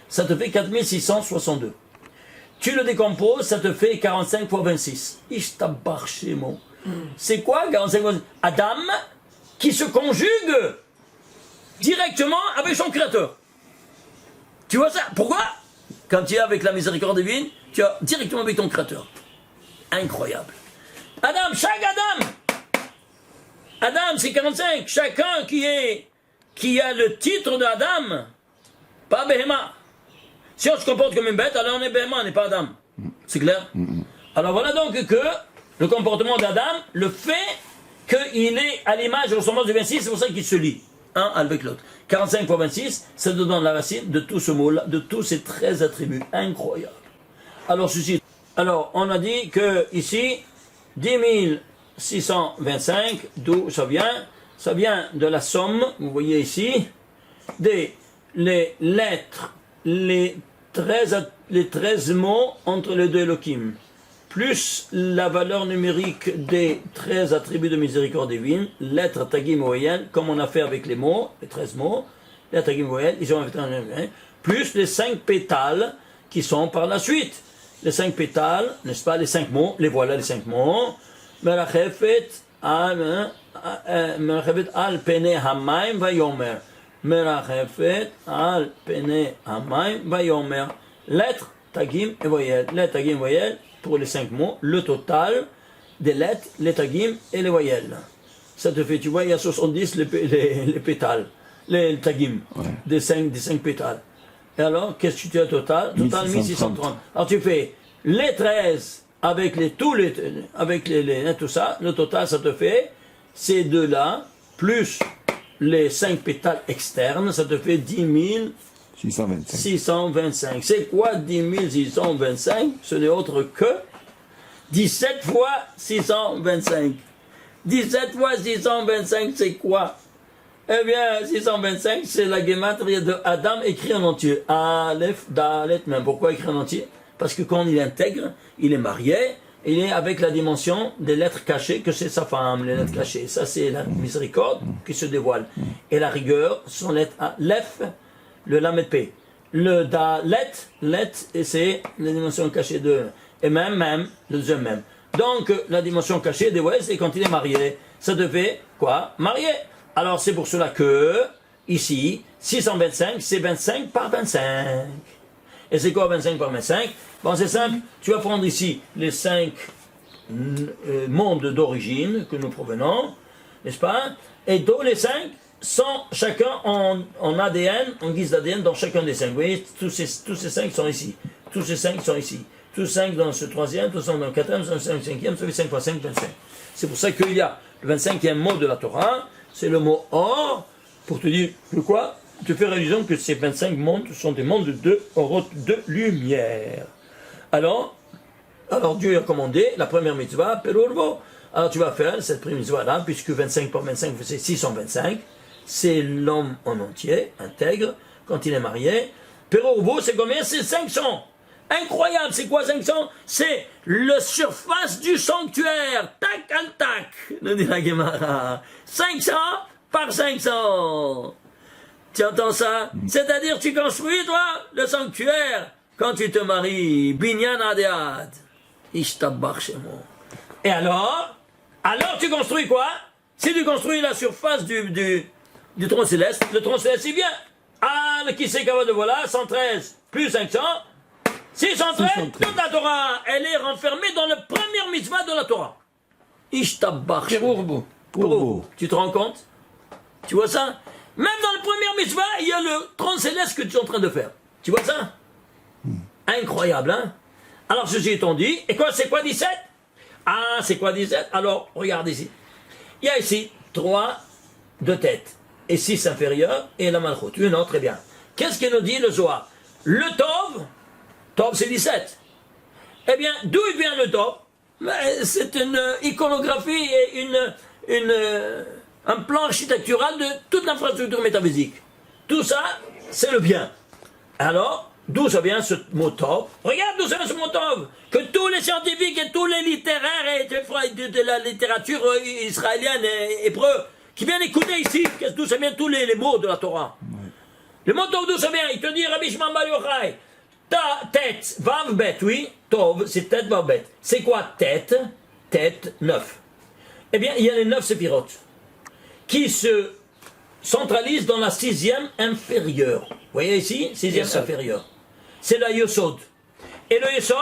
Ça te fait 4662. Tu le décomposes, ça te fait 45 fois 26. Ishtabar Shemo. C'est quoi 45 fois 26? Adam qui se conjugue directement avec son créateur. Tu vois ça? Pourquoi? Quand tu es avec la miséricorde divine, tu es directement avec ton créateur. Incroyable. Adam, chaque Adam. Adam, c'est 45. Chacun qui a le titre d'Adam, pas Behema. Si on se comporte comme une bête, alors on est Behema, on n'est pas Adam. C'est clair? Alors voilà donc que le comportement d'Adam, le fait qu'il est à l'image de ressemblance du 26, c'est pour ça qu'il se lie, un avec l'autre. 45 fois 26, ça te donne la racine de tout ce mot-là, de tous ces 13 attributs. Incroyable. Alors ceci. Alors, on a dit que ici, 10 625, d'où ça vient? Ça vient de la somme, vous voyez ici, les lettres, les 13 mots entre les deux Elohim, plus la valeur numérique des 13 attributs de miséricorde divine, lettres, tagim, voyelles, comme on a fait avec les mots, les 13 mots, lettres, tagim, voyelles, ils ont plus les 5 pétales qui sont par la suite. Les 5 pétales, n'est-ce pas, les 5 mots, les voilà les 5 mots. Merachefet al pene hamaim vayomer. Merachefet al pene hamaim vayomer. Lettres, tagim et voyelles. Lettres, tagim, voyelles, pour les 5 mots, le total des lettres, les tagim et les voyelles. Ça te fait, tu vois, il y a 70 les pétales, les tagim, ouais. des 5 pétales. Et alors, qu'est-ce que tu as total? Total 1630. Alors tu fais les 13 avec tout ça, le total ça te fait ces deux-là, plus les 5 pétales externes, ça te fait 10 625. C'est quoi 10 625? Ce n'est autre que 17 fois 625. 17 fois 625, c'est quoi? Eh bien, 625, c'est la gematria de Adam écrit en entier. Aleph, Dalet, même. Pourquoi écrit en entier? Parce que quand il intègre, il est marié, il est avec la dimension des lettres cachées, que c'est sa femme, les lettres cachées. Ça, c'est la miséricorde qui se dévoile. Et la rigueur, son lettre Aleph, le Lamed P. Le Dalet, et c'est la dimension cachée de... Et même, le deuxième même. Donc, la dimension cachée dévoilée, c'est quand il est marié. Ça devait, quoi? Marié. Alors c'est pour cela que, ici, 625, c'est 25 par 25. Et c'est quoi 25 par 25? Bon, c'est simple, tu vas prendre ici les 5 mondes d'origine que nous provenons, n'est-ce pas? Et dans les 5 sont chacun en ADN, en guise d'ADN dans chacun des 5. Vous voyez, tous ces 5 sont ici. Tous ces 5 sont ici. Tous 5 dans ce troisième, tous 5 dans le quatrième, tous 5 dans le cinquième, ça fait 5 fois 5, 25. C'est pour ça qu'il y a le 25e mot de la Torah, c'est le mot or, pour te dire que quoi? Tu fais réaliser que ces 25 mondes sont des mondes de lumière. Alors Dieu a commandé la première mitzvah, Perurvo. Alors tu vas faire cette première mitzvah-là, puisque 25 par 25, c'est 625. C'est l'homme en entier, intègre, quand il est marié. Perurvo, c'est combien? C'est 500. Incroyable, c'est quoi 500? C'est la surface du sanctuaire. Tac al tac, nous dit la Gemara. 500 par 500. Tu entends ça? C'est-à-dire, tu construis, toi, le sanctuaire, quand tu te maries. Binyan Adead. Ishtabach Shemo. Et alors tu construis quoi? Si tu construis la surface du tronc céleste, le tronc céleste, c'est bien. Ah, le qui sait de voilà, 113 plus 500, 613, toute la Torah, elle est renfermée dans le premier mitzvah de la Torah. Ishtabach Shemo. Tu te rends compte? Tu vois ça? Même dans le premier mitzvah, il y a le tronc céleste que tu es en train de faire. Tu vois ça? Incroyable, hein? Alors, ceci étant dit, et quoi, c'est quoi 17? Ah, c'est quoi 17? Alors, regarde ici. Il y a ici 3 de tête et 6 inférieurs et la malchut. Oui, non, très bien. Qu'est-ce qu'il nous dit le Zohar? Le Tov c'est 17. Eh bien, d'où il vient le Tov? C'est une iconographie et un plan architectural de toute l'infrastructure métaphysique. Tout ça, c'est le bien. Alors, d'où ça vient ce mot Tov? Regarde d'où ça vient ce mot Tov. Que tous les scientifiques et tous les littéraires et de la littérature israélienne et hébreu qui viennent écouter ici, d'où ça vient tous les mots de la Torah. Le mot Tov, d'où ça vient? Il te dit, Rabbi Shimon Bar Yochai, ta tête, vav bet, oui, Tov, c'est tête, vav bet. C'est quoi tête? Tête, 9. Eh bien, il y a les 9 séphirotes qui se centralisent dans la 6e inférieure. Vous voyez ici, 6e inférieure. C'est la Yosod. Et le Yosod,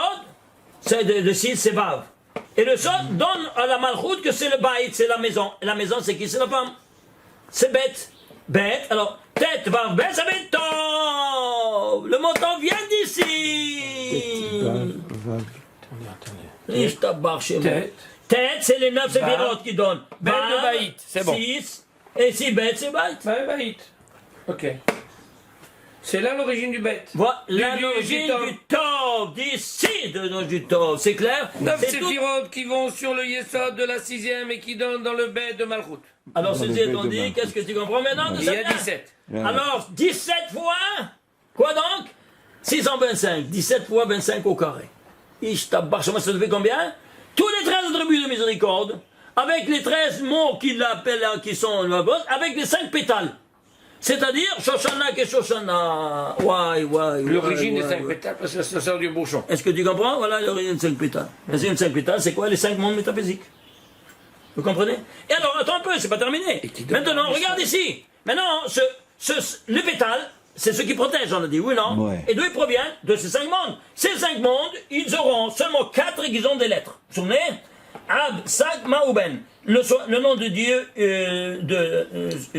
c'est le 6, c'est Vav. Et le Sod donne à la Malchut que c'est le Baït, c'est la maison. Et la maison, c'est qui? C'est la femme. C'est bête. Bête, alors, tête, Vav, bête, ça va être Tov. Le mot Tov vient d'ici. Tête, c'est les 9 séphirotes qui donnent. Bête de Baït, c'est bon. 6, et si bête, c'est Baït. Baït. Ok. C'est là l'origine du bête. Voilà l'origine du Tov, d'ici du Tov, c'est clair? 9 séphirotes qui vont sur le Yesod de la 6e et qui donnent dans le bête de Malchut. Alors, ceci étant dit, qu'est-ce que tu comprends maintenant de Il y a 17. Alors, 17 fois, quoi donc? 625, 17 fois 25 au carré. Ishtabach, ça fait combien? Tous les 13 attributs de miséricorde, avec les 13 mots qu'il appelle, qui sont avec les 5 pétales. C'est-à-dire, Shoshana que Shoshana. L'origine des 5 pétales, parce que ça sort du bouchon. Est-ce que tu comprends? Voilà l'origine des 5 pétales. L'origine des 5 pétales, c'est quoi? Les 5 mondes métaphysiques. Vous comprenez? Et alors, attends un peu, c'est pas terminé. Maintenant, regarde ici. Maintenant, le pétale, c'est ce qui protège, on a dit, oui, non? Ouais. Et d'où il provient? De ces 5 mondes. Ces 5 mondes, ils auront seulement 4 qui ont des lettres. Vous vous souvenez? Ab, Sak, Maouben. Le nom de Dieu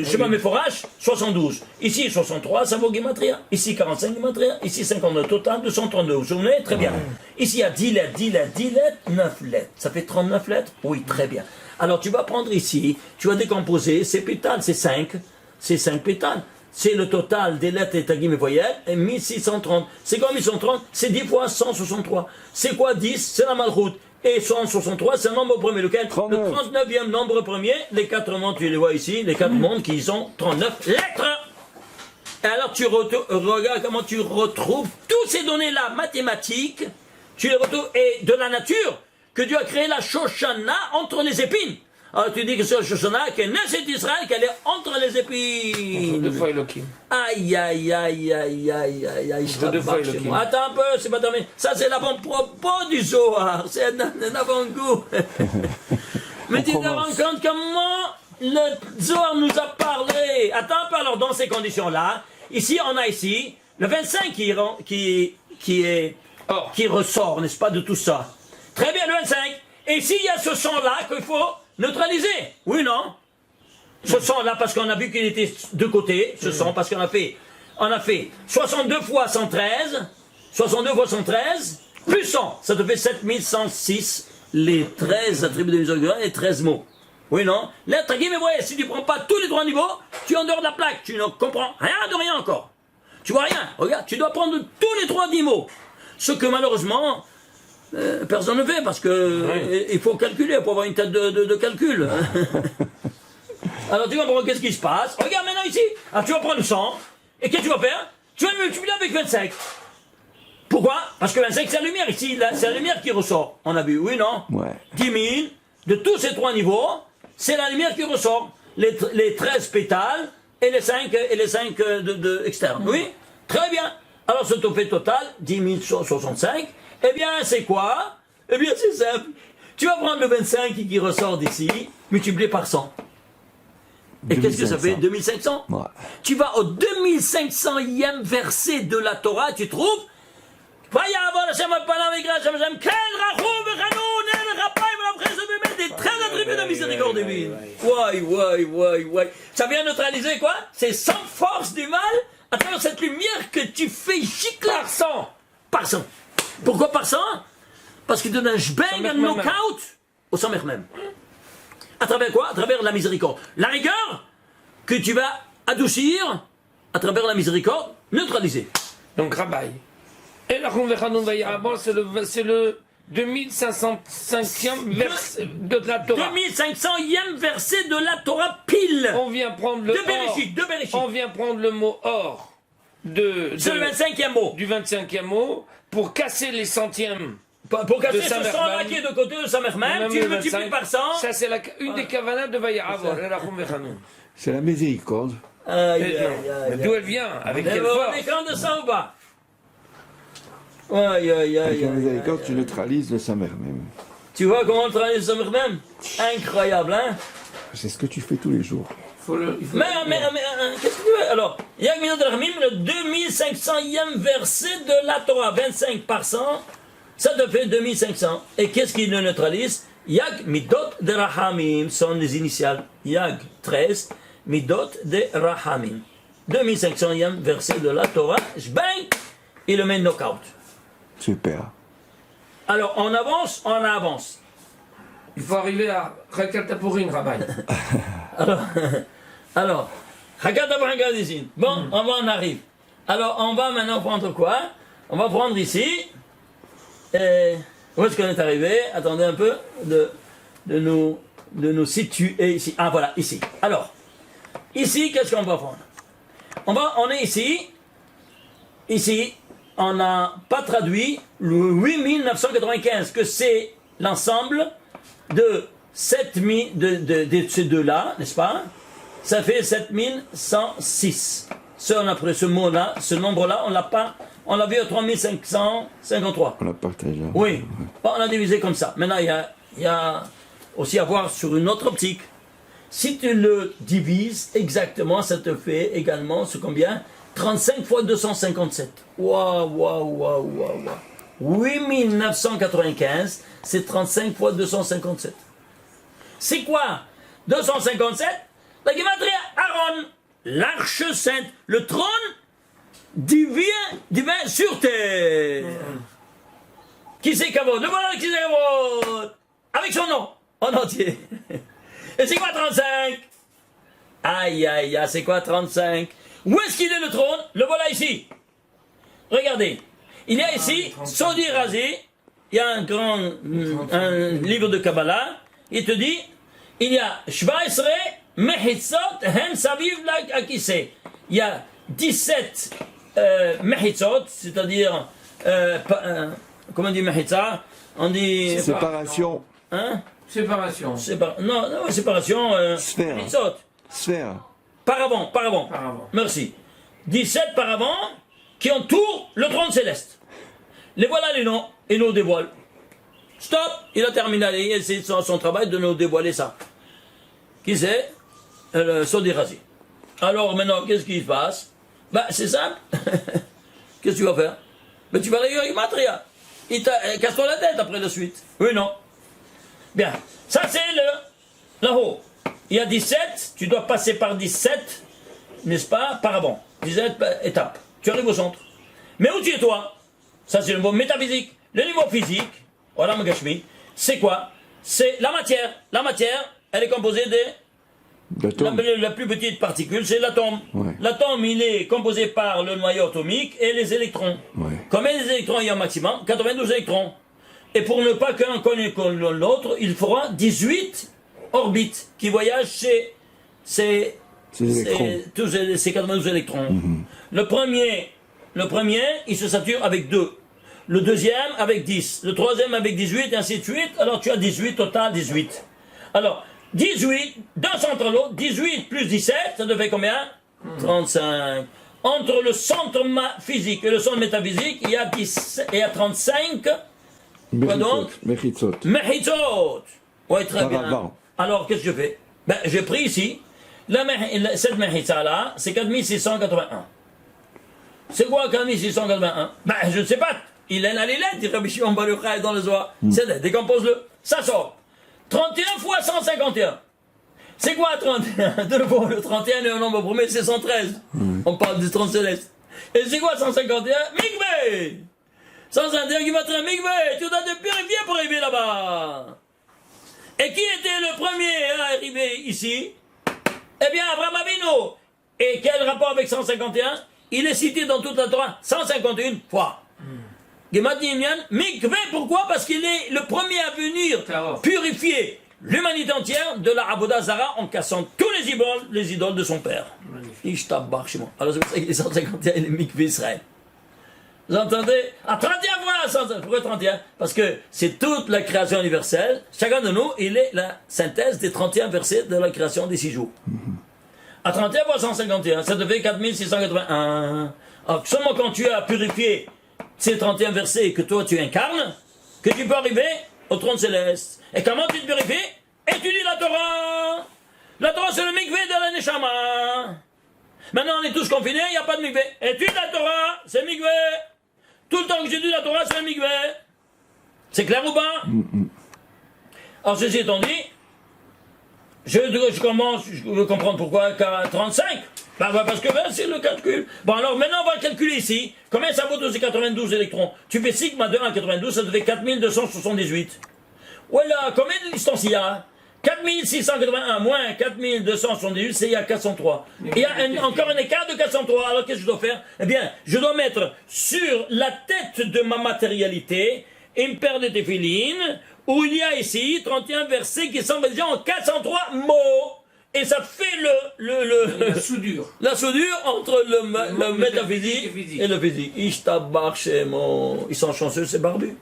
Shema Meforash, 72. Ici, 63, ça vaut Gematria. Ici, 45 Gematria. Ici, 59 total, 232. Vous vous souvenez? Très bien. Ici, il y a 10 lettres, 9 lettres. Ça fait 39 lettres? Oui, très bien. Alors, tu vas prendre ici, tu vas décomposer ces pétales, c'est 5 pétales. C'est le total des lettres et tagim et voyelles, et 1630. C'est quoi 1630? C'est 10 fois 163. C'est quoi 10? C'est la Malchut. Et 163, c'est un nombre premier. Lequel? 39. Le 39e nombre premier. Les 4 mondes, tu les vois ici, les 4 mondes qui ont 39 lettres. Et alors tu regardes comment tu retrouves toutes ces données-là mathématiques, tu les retrouves, et de la nature, que Dieu a créé la Shoshana entre les épines. Alors tu dis que c'est la Shoshana, que c'est Israël, qu'elle est entre les épines. Deux fois Elohim. Aïe, aïe, aïe, aïe, aïe, aïe, aïe, je Deux fois t'embarque chez Elohim. moi. Attends un peu, c'est pas terminé. Ça, c'est l'avant-propos du Zohar. C'est un avant-goût. Mais tu te rends compte comment le Zohar nous a parlé. Attends un peu, alors, dans ces conditions-là, ici, on a ici le 25 qui ressort, n'est-ce pas, de tout ça. Très bien, le 25. Et ici, il y a ce son-là qu'il faut neutraliser. Oui, non? Ce son-là, parce qu'on a vu qu'il était de côté, ce son, parce qu'on a fait 62 fois 113, plus 100, ça te fait 7106, les 13 attributs de miséricorde et 13 mots. Oui, non? Là, mais voyez, si tu ne prends pas tous les 3 niveaux, tu es en dehors de la plaque, tu ne comprends rien de rien encore. Tu vois rien, regarde, tu dois prendre tous les 3 niveaux. Ce que malheureusement, personne ne fait, parce que il faut calculer, pour avoir une tête de calcul. Alors tu comprends qu'est-ce qui se passe. Regarde maintenant ici. Alors tu vas prendre 100. Et qu'est-ce que tu vas faire? Tu vas le multiplier avec 25. Pourquoi? Parce que 25 c'est la lumière. Ici, c'est la lumière qui ressort. On a vu, oui, non? Ouais. 10 000 de tous ces 3 niveaux, c'est la lumière qui ressort. les 13 pétales et les 5 externes. Oui, très bien. Alors ce fait total, 10 065, eh bien c'est quoi? Eh bien c'est simple. Tu vas prendre le 25 qui ressort d'ici, multiplié par 100. Et qu'est-ce que ça fait? 2500. Ouais. Tu vas au 2500e verset de la Torah, tu trouves des 13 attributs de miséricorde divine. Ouais. Ça vient neutraliser quoi? C'est sans force du mal à travers cette lumière que tu fais gicler. Par 100. Pourquoi par 100? Parce qu'il donne un jbeng, un knockout au Samer même. À travers quoi? À travers la miséricorde. La rigueur que tu vas adoucir à travers la miséricorde, neutraliser. Donc Rabbi. Et la Vechanoun Vayirabon, c'est le 2505e verset de la Torah. 2500e verset de la Torah pile. On vient prendre le De Bereshit. On vient prendre le mot or C'est le 25e mot. du 25e mot pour casser les centièmes. Pour casser de ce Samer 100 là même. qui est de côté de Samer même, tu le multiplies par 100. Ça, c'est une des kavanah de Vayirabon. C'est la miséricorde. D'où elle vient? Avec quelle Vous force? rendez compte de ça ou pas? Avec la miséricorde, tu neutralises le Samer même. Tu vois comment on travaille le Samer même? Incroyable, hein? C'est ce que tu fais tous les jours. Mais qu'est-ce que tu veux? Alors, Yag Midot Rachamim, le 2500e verset de la Torah, 25 par 100, ça te fait 2500. Et qu'est-ce qui le neutralise? Yag Midot de Rachamim sont les initiales. Yag 13, Midot de Rachamim. 2500e verset de la Torah, bang, il le met knockout. Super. Alors, on avance. Il faut arriver à Rakatapurin, Rabbi. Alors, bon, on en arrive. Alors, on va maintenant prendre quoi? On va prendre ici. Où est-ce qu'on est arrivé? Attendez un peu de nous situer ici. Ah, voilà, ici. Alors, ici, qu'est-ce qu'on va prendre? On est ici. Ici, on n'a pas traduit le 8995, que c'est l'ensemble de 7000 de ces deux-là, n'est-ce pas? Ça fait 7106. Ce mot-là, ce nombre-là, on l'a vu à 3553. On l'a partagé. Oui, bon, on a divisé comme ça. Maintenant, il y a aussi à voir sur une autre optique. Si tu le divises exactement, ça te fait également, ce combien? 35 fois 257. Waouh. 8995, c'est 35 fois 257. C'est quoi 257? La Gematria Aaron, l'arche sainte, le trône divin sur terre. Qui c'est Kavod? Le voilà qui c'est Kavod. Avec son nom, en entier. Et c'est quoi 35? Aïe, c'est quoi 35? Où est-ce qu'il est le trône? Le voilà ici. Regardez. Il y a ici, Sodi Razi, il y a un livre de Kabbalah, il te dit, il y a Shvaisre, Mehitzot, Hen Saviv Akise. Il y a 17 Mehitzot, c'est-à-dire, comment on dit Mehitza? On dit... Séparation. Hein? Séparation. Non, séparation. Sphère. Mehitzot. Sphère. Paravent. Merci. 17 paravents qui entourent le trône céleste. Les voilà les noms, et nous dévoile. Stop, il a terminé, c'est son travail de nous dévoiler ça. Qui c'est? Le Sodi Razi. Alors maintenant, qu'est-ce qu'il passe? C'est simple. Qu'est-ce que tu vas faire? Tu vas aller avec Matria. Casse-toi la tête après la suite. Oui, non. Bien. Ça, c'est là-haut. Il y a 17, tu dois passer par 17, n'est-ce pas, par avant. 17 étapes. Tu arrives au centre. Mais où tu es toi? Ça, c'est le niveau métaphysique. Le niveau physique, voilà Magashmi, c'est quoi? C'est la matière. La matière, elle est composée la plus petite particule, c'est l'atome. Ouais. L'atome, il est composé par le noyau atomique et les électrons. Ouais. Combien d'électrons il y a au maximum? 92 électrons. Et pour ne pas qu'un connaisse l'autre, il faudra 18 orbites qui voyagent chez ces 92 électrons. Le premier, il se sature avec 2. Le deuxième avec 10. Le troisième avec 18, et ainsi de suite. Alors tu as 18, total 18. Alors, 18, d'un centre à l'autre, 18 plus 17, ça te fait combien? 35. Entre le centre physique et le centre métaphysique, il y a 35. Quoi donc? Mechitzot. Mechitzot. Oui, très bien. Paravent. Alors, qu'est-ce que je fais? Ben, j'ai pris ici, cette mechitza-là, c'est 4681. C'est quoi 4681? Ben, je ne sais pas. Il est là les lettres, dit Rabbi Shimon Bar Yochai dans le Zohar. C'est décompose-le. Ça sort. 31 fois 151. C'est quoi 31? De nouveau, le 31 est un nombre premier, c'est 113. On parle du 30 céleste. Et c'est quoi 151? Mikveh! 151 qui va être un mikveh. Tu dois te purifier pour arriver là-bas. Et qui était le premier à arriver ici? Eh bien, Abraham Avinu. Et quel rapport avec 151? Il est cité dans toute la Torah 151 fois. Gemat Nimyan, mikveh, pourquoi? Parce qu'il est le premier à venir purifier l'humanité entière de la Avodah Zara en cassant tous les idoles de son père. Ishtabach Shimon. Alors c'est pour ça qu'il est 151, il est mikveh Israël. Vous entendez? À 31 fois 151. Pourquoi 31? Parce que c'est toute la création universelle. Chacun de nous, il est la synthèse des 31 versets de la création des 6 jours. À 31 fois 151, ça te fait 4681. Alors seulement quand tu as purifié ces 31 versets que toi tu incarnes, que tu peux arriver au trône céleste. Et comment tu te purifies? Étudie la Torah. La Torah c'est le mikveh de la Neshama. Maintenant on est tous confinés, il n'y a pas de mikveh. Étudie la Torah, c'est mikveh. Tout le temps que j'étudie la Torah, c'est un mikveh. C'est clair ou pas? Alors ceci étant dit, je commence, je veux comprendre pourquoi 35. Parce que c'est le calcul. Bon alors maintenant on va calculer ici. Combien ça vaut tous ces 92 électrons? Tu fais sigma de 1 à 92, ça te fait 4278. Voilà, combien de distance il y a? 4681 moins 4278, c'est il y a 403. Il y a encore un écart de 403. Alors qu'est-ce que je dois faire? Eh bien, je dois mettre sur la tête de ma matérialité une paire de téphilines où il y a ici 31 versets qui sont rédigés en 403 mots. Et ça fait La soudure. la soudure entre le métaphysique et le physique. Ishtabach Shemo. Ils sont chanceux, c'est barbu.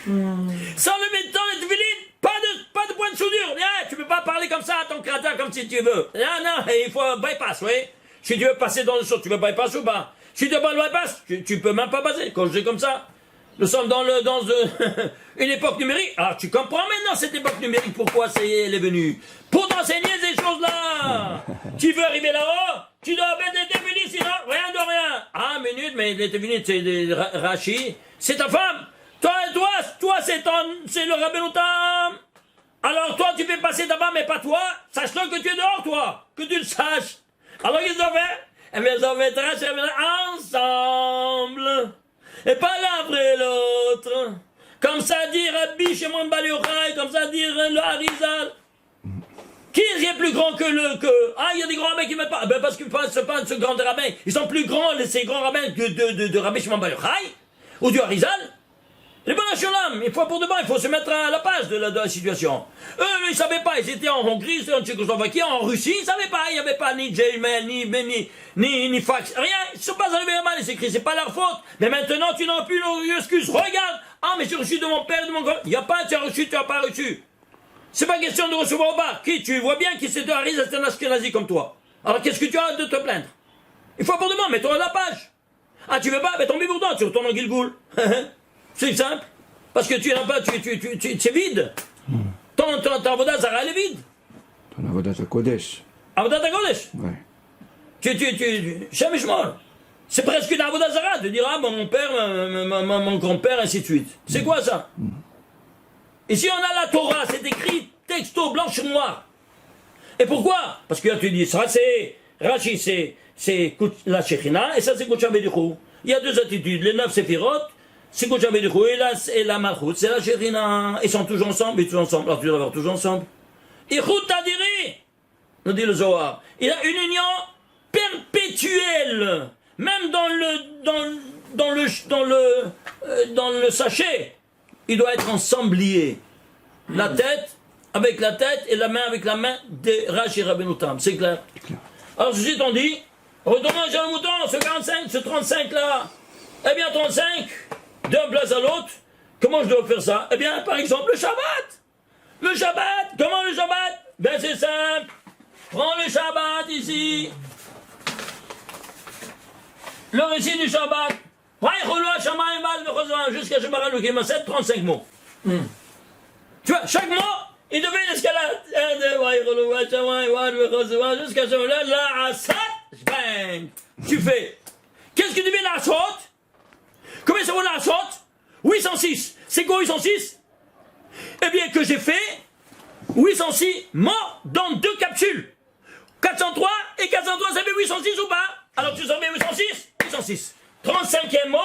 Sans le mettre dans les téphilines, pas de point de soudure. Tu peux pas parler comme ça à ton créateur comme si tu veux. Non, il faut bypass, oui. Si tu veux passer dans le saut, tu veux bypass ou pas? Si tu veux pas le bypass, tu peux même pas passer. Quand je dis comme ça, nous sommes dans une époque numérique. Alors tu comprends maintenant cette époque numérique, pourquoi elle est venue. Pour t'enseigner ces choses-là. Tu veux arriver là-haut, tu dois mettre les téphilines, sinon rien de rien. Ah, minute, mais les téphilines, c'est des rachis. C'est ta femme. Toi, c'est le Rabbeinu Tam. Alors toi, tu fais passer ta femme, mais pas toi. Sache-le que tu es dehors, toi. Que tu le saches. Alors qu'est-ce qu'ils ont fait? Eh bien, ils ont fait ensemble. Et pas l'un après l'autre. Comme ça dit Rabbi Shimon Bar Yochai, comme ça dit le Harizal. Qui est plus grand que il y a des grands rabbins qui ne mettent pas. Ben parce que c'est pas ce grand rabbin. Ils sont plus grands, ces grands rabbins, de Rabbi Shimon Bar Yochai ou du Harizal. Les bonnes Shalom, il faut pour de bon, il faut se mettre à la page de la situation. Eux, ils ne savaient pas, ils étaient en Hongrie, en Tchécoslovaquie, en Russie, ils ne savaient pas, il n'y avait pas ni Gmail, ni fax, rien, ils ne sont pas arrivés à mal, c'est écrit, c'est pas leur faute. Mais maintenant, tu n'as plus d'excuses, regarde, mais j'ai reçu de mon père, de mon grand, il n'y a pas, tu as reçu, tu n'as pas reçu. C'est pas question de recevoir au bas. Tu vois bien qui c'est de Haris, c'est un Ashkenazi comme toi. Alors qu'est-ce que tu as de te plaindre? Il faut pour de bon, mets-toi à la page. Ah, tu veux pas, mais ton bibourdon, tu retournes en Gilgoul. C'est simple. Parce que tu n'as pas, c'est vide. Ton Avodah Zara, elle est vide. Ton Avodah Kodesh. Avodah Kodesh. Ouais. Shem Yishmor. C'est presque une Avodah Zara de dire, mon père, mon grand-père, ainsi de suite. C'est quoi ça? Ici, on a la Torah, c'est écrit texto, blanc sur noir. Et pourquoi? Parce que là, tu dis, ça, c'est Rashi, c'est la Shekhinah, et ça, c'est Kodesh Bedichou. Il y a deux attitudes. Les 9 séphirotes, c'est Kodesh Bedichou, et la Malchut, c'est la Shekhinah. Ils sont toujours ensemble, ils sont ensemble. Alors tu dois avoir toujours ensemble. Ichut Tadiri, nous dit le Zohar. Il y a une union perpétuelle, même dans le sachet. Il doit être ensemblier. La tête avec la tête et la main avec la main des Rashi Rabbeinu Tam. C'est clair? Alors ceci étant dit, retournons à Jean Mouton, ce 45, ce 35 là. Eh bien 35, d'un place à l'autre, comment je dois faire ça? Eh bien par exemple le Shabbat. Le Shabbat, comment le Shabbat? Ben c'est simple. Prends le Shabbat ici. Le récit du Shabbat. Jusqu'à Shemara Lukim 7, 35 mots. Tu vois, chaque mot, il devait l'escalade. Jusqu'à Shemara, la Asat, bang. Tu fais. Qu'est-ce que devient la Asot? Combien ça vaut la Asot? 806. C'est quoi 806? Eh bien, que j'ai fait 806 mots dans 2 capsules. 403 et 403, ça fait 806 ou pas? Alors tu savais 806? 806. 35e mot,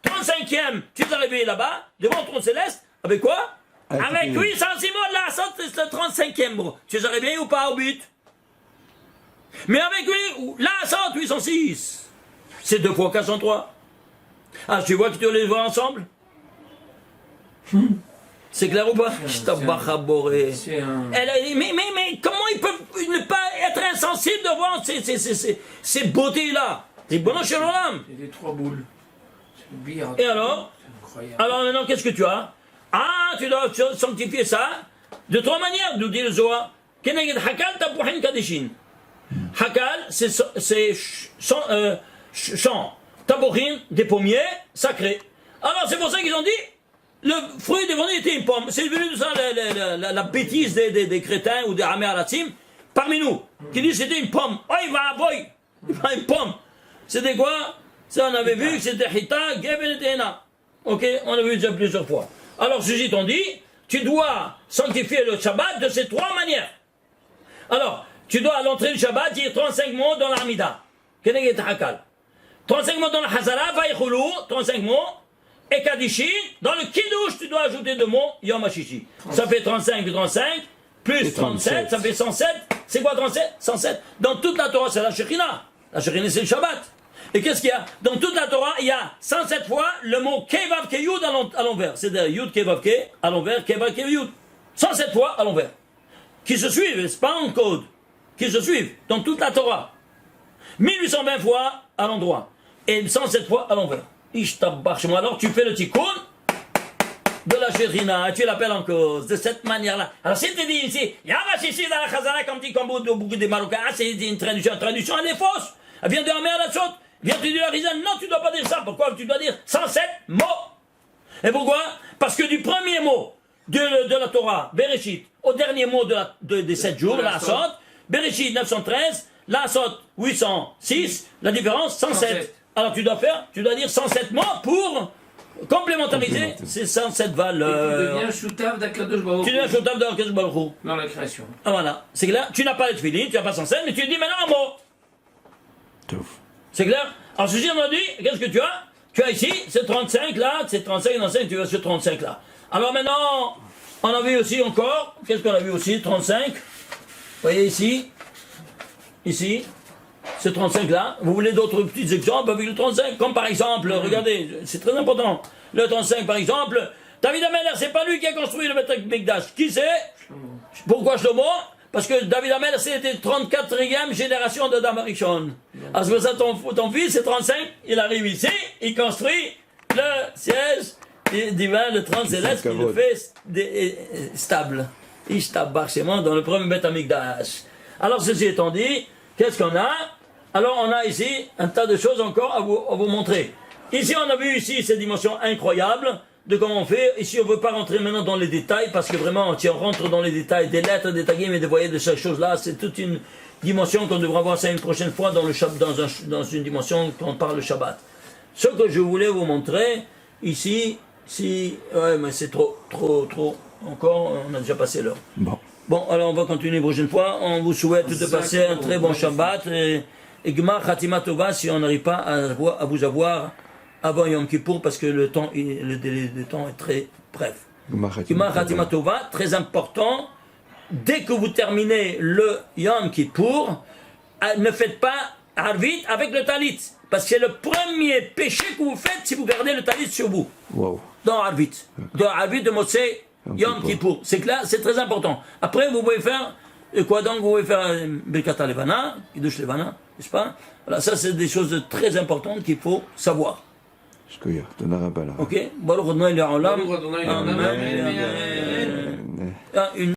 35e, tu es arrivé là-bas, devant ton céleste, avec quoi? Avec 806 mots, là, ça c'est le 35e mot. Tu es arrivé ou pas au but? Mais avec lui, là, ça, 806. C'est 2 fois 403. Ah, tu vois que tu les vois ensemble? C'est clair ou pas? Mais comment ils peuvent ne pas être insensibles devant ces beautés-là? C'est bon chez l'homme. C'est des 3 boules. C'est le billard. Et alors? C'est incroyable. Alors maintenant, qu'est-ce que tu as? Ah, tu dois sanctifier ça de 3 manières, nous dit le Zohar. Keneged Hakal Tapuhin Kadishin. Hakal, c'est chant. Tapuhin, des pommiers sacrés. Alors c'est pour ça qu'ils ont dit le fruit des vendus était une pomme. C'est devenu de ça la bêtise des crétins ou des Hamé Aratim parmi nous, qui disent c'était une pomme. Oh, il va une pomme. C'était quoi? Ça, on avait vu que c'était Hita, Geben et Tena. Ok? On a vu déjà plusieurs fois. Alors, ceci t'ont dit, tu dois sanctifier le Shabbat de ces 3 manières. Alors, tu dois à l'entrée du Shabbat dire 35 mots dans l'Amida. Keneged Hakal. 35 mots dans la Hazara, Vaïchoulou, 35 mots. Et Kadishin, dans le Kiddush, tu dois ajouter 2 mots, Yom HaShishi. Ça fait 35 plus 35, plus 37, ça fait 107. C'est quoi 37? 107. Dans toute la Torah, c'est la Shekhinah. La Shekhinah, c'est le Shabbat. Et qu'est-ce qu'il y a? Dans toute la Torah, il y a 107 fois le mot Kevav Keyud à l'envers. C'est-à-dire Yud Kevav Ke à l'envers, Kevav Keyud. 107 fois à l'envers. Qui se suivent, c'est pas en code. Qui se suivent dans toute la Torah. 1820 fois à l'endroit. Et 107 fois à l'envers. Ishtabachement. Alors tu fais le tikkun de la Shekhinah, tu l'appelles en cause, de cette manière-là. Alors si tu dis ici, Yavachishi dans la Chazara, comme dit beaucoup des Marocains, c'est une traduction, elle est fausse. Elle vient de la mer à la saute. Viens tu dis la Rizal, non, tu ne dois pas dire ça. Pourquoi? Tu dois dire 107 mots. Et pourquoi? Parce que du premier mot de la Torah, Bereshit, au dernier mot des 7 jours, la Asot, Bereshit 913, la Asot 806, la différence 107. Alors tu dois dire 107 mots pour complémentariser ces 107 valeurs. Et tu deviens Shutav d'Akadosh Baruch Hu. Tu deviens Shutav d'Akadosh Baruch Hu. Dans la création. Ah voilà, c'est clair. Tu n'as pas les tefillin, tu n'as pas 107, mais tu dis maintenant un mot. C'est clair? Alors ceci on a dit, qu'est-ce que tu as? Tu as ici, c'est 35 là, c'est 35, 35, tu vas sur 35 là. Alors maintenant, on a vu aussi encore, qu'est-ce qu'on a vu aussi? 35. Vous voyez ici, ce 35 là. Vous voulez d'autres petits exemples avec le 35? Comme par exemple, regardez, c'est très important. Le 35 par exemple, David Ameller, c'est pas lui qui a construit le Beth Mikdash. Qui c'est? Pourquoi Shlomo? Parce que David Ameller, c'était 34e génération de Adam Arishon. Alors c'est pour ça ton fils, c'est 35, il arrive ici, il construit le siège divin, le trône céleste, qui le fait stable. Ishtabachement dans le premier Beth Mikdash. Alors ceci étant dit, qu'est-ce qu'on a? Alors on a ici un tas de choses encore à vous montrer. Ici on a vu ici ces dimensions incroyables de comment on fait. Ici on ne veut pas rentrer maintenant dans les détails parce que vraiment si on rentre dans les détails des lettres, des taguim et des voyelles de ces choses-là, c'est toute une dimension qu'on devra voir ça une prochaine fois dans une dimension quand on parle de Shabbat. Ce que je voulais vous montrer ici, ouais mais c'est trop, encore on a déjà passé l'heure. Bon, alors on va continuer une prochaine fois. On vous souhaite de passer un très bon Shabbat. Et Gmar Khatima Tova si on n'arrive pas à vous avoir avant Yom Kippour parce que le délai de temps est très bref. Gmar Khatima Tova, très important. Dès que vous terminez le Yom Kippour, ne faites pas Arvit avec le Talit. Parce que c'est le premier péché que vous faites si vous gardez le Talit sur vous. Wow. Dans Arvit. Dans Arvit de Motsei Yom Kippour. C'est clair, c'est très important. Après, vous pouvez faire quoi donc? Vous pouvez faire Birkata Levana, Kiddush Levana, n'est-ce pas? Voilà, ça c'est des choses très importantes qu'il faut savoir. Ok? Baruch Adonai Le'olam. Baruch Adonai Le'olam. Amen.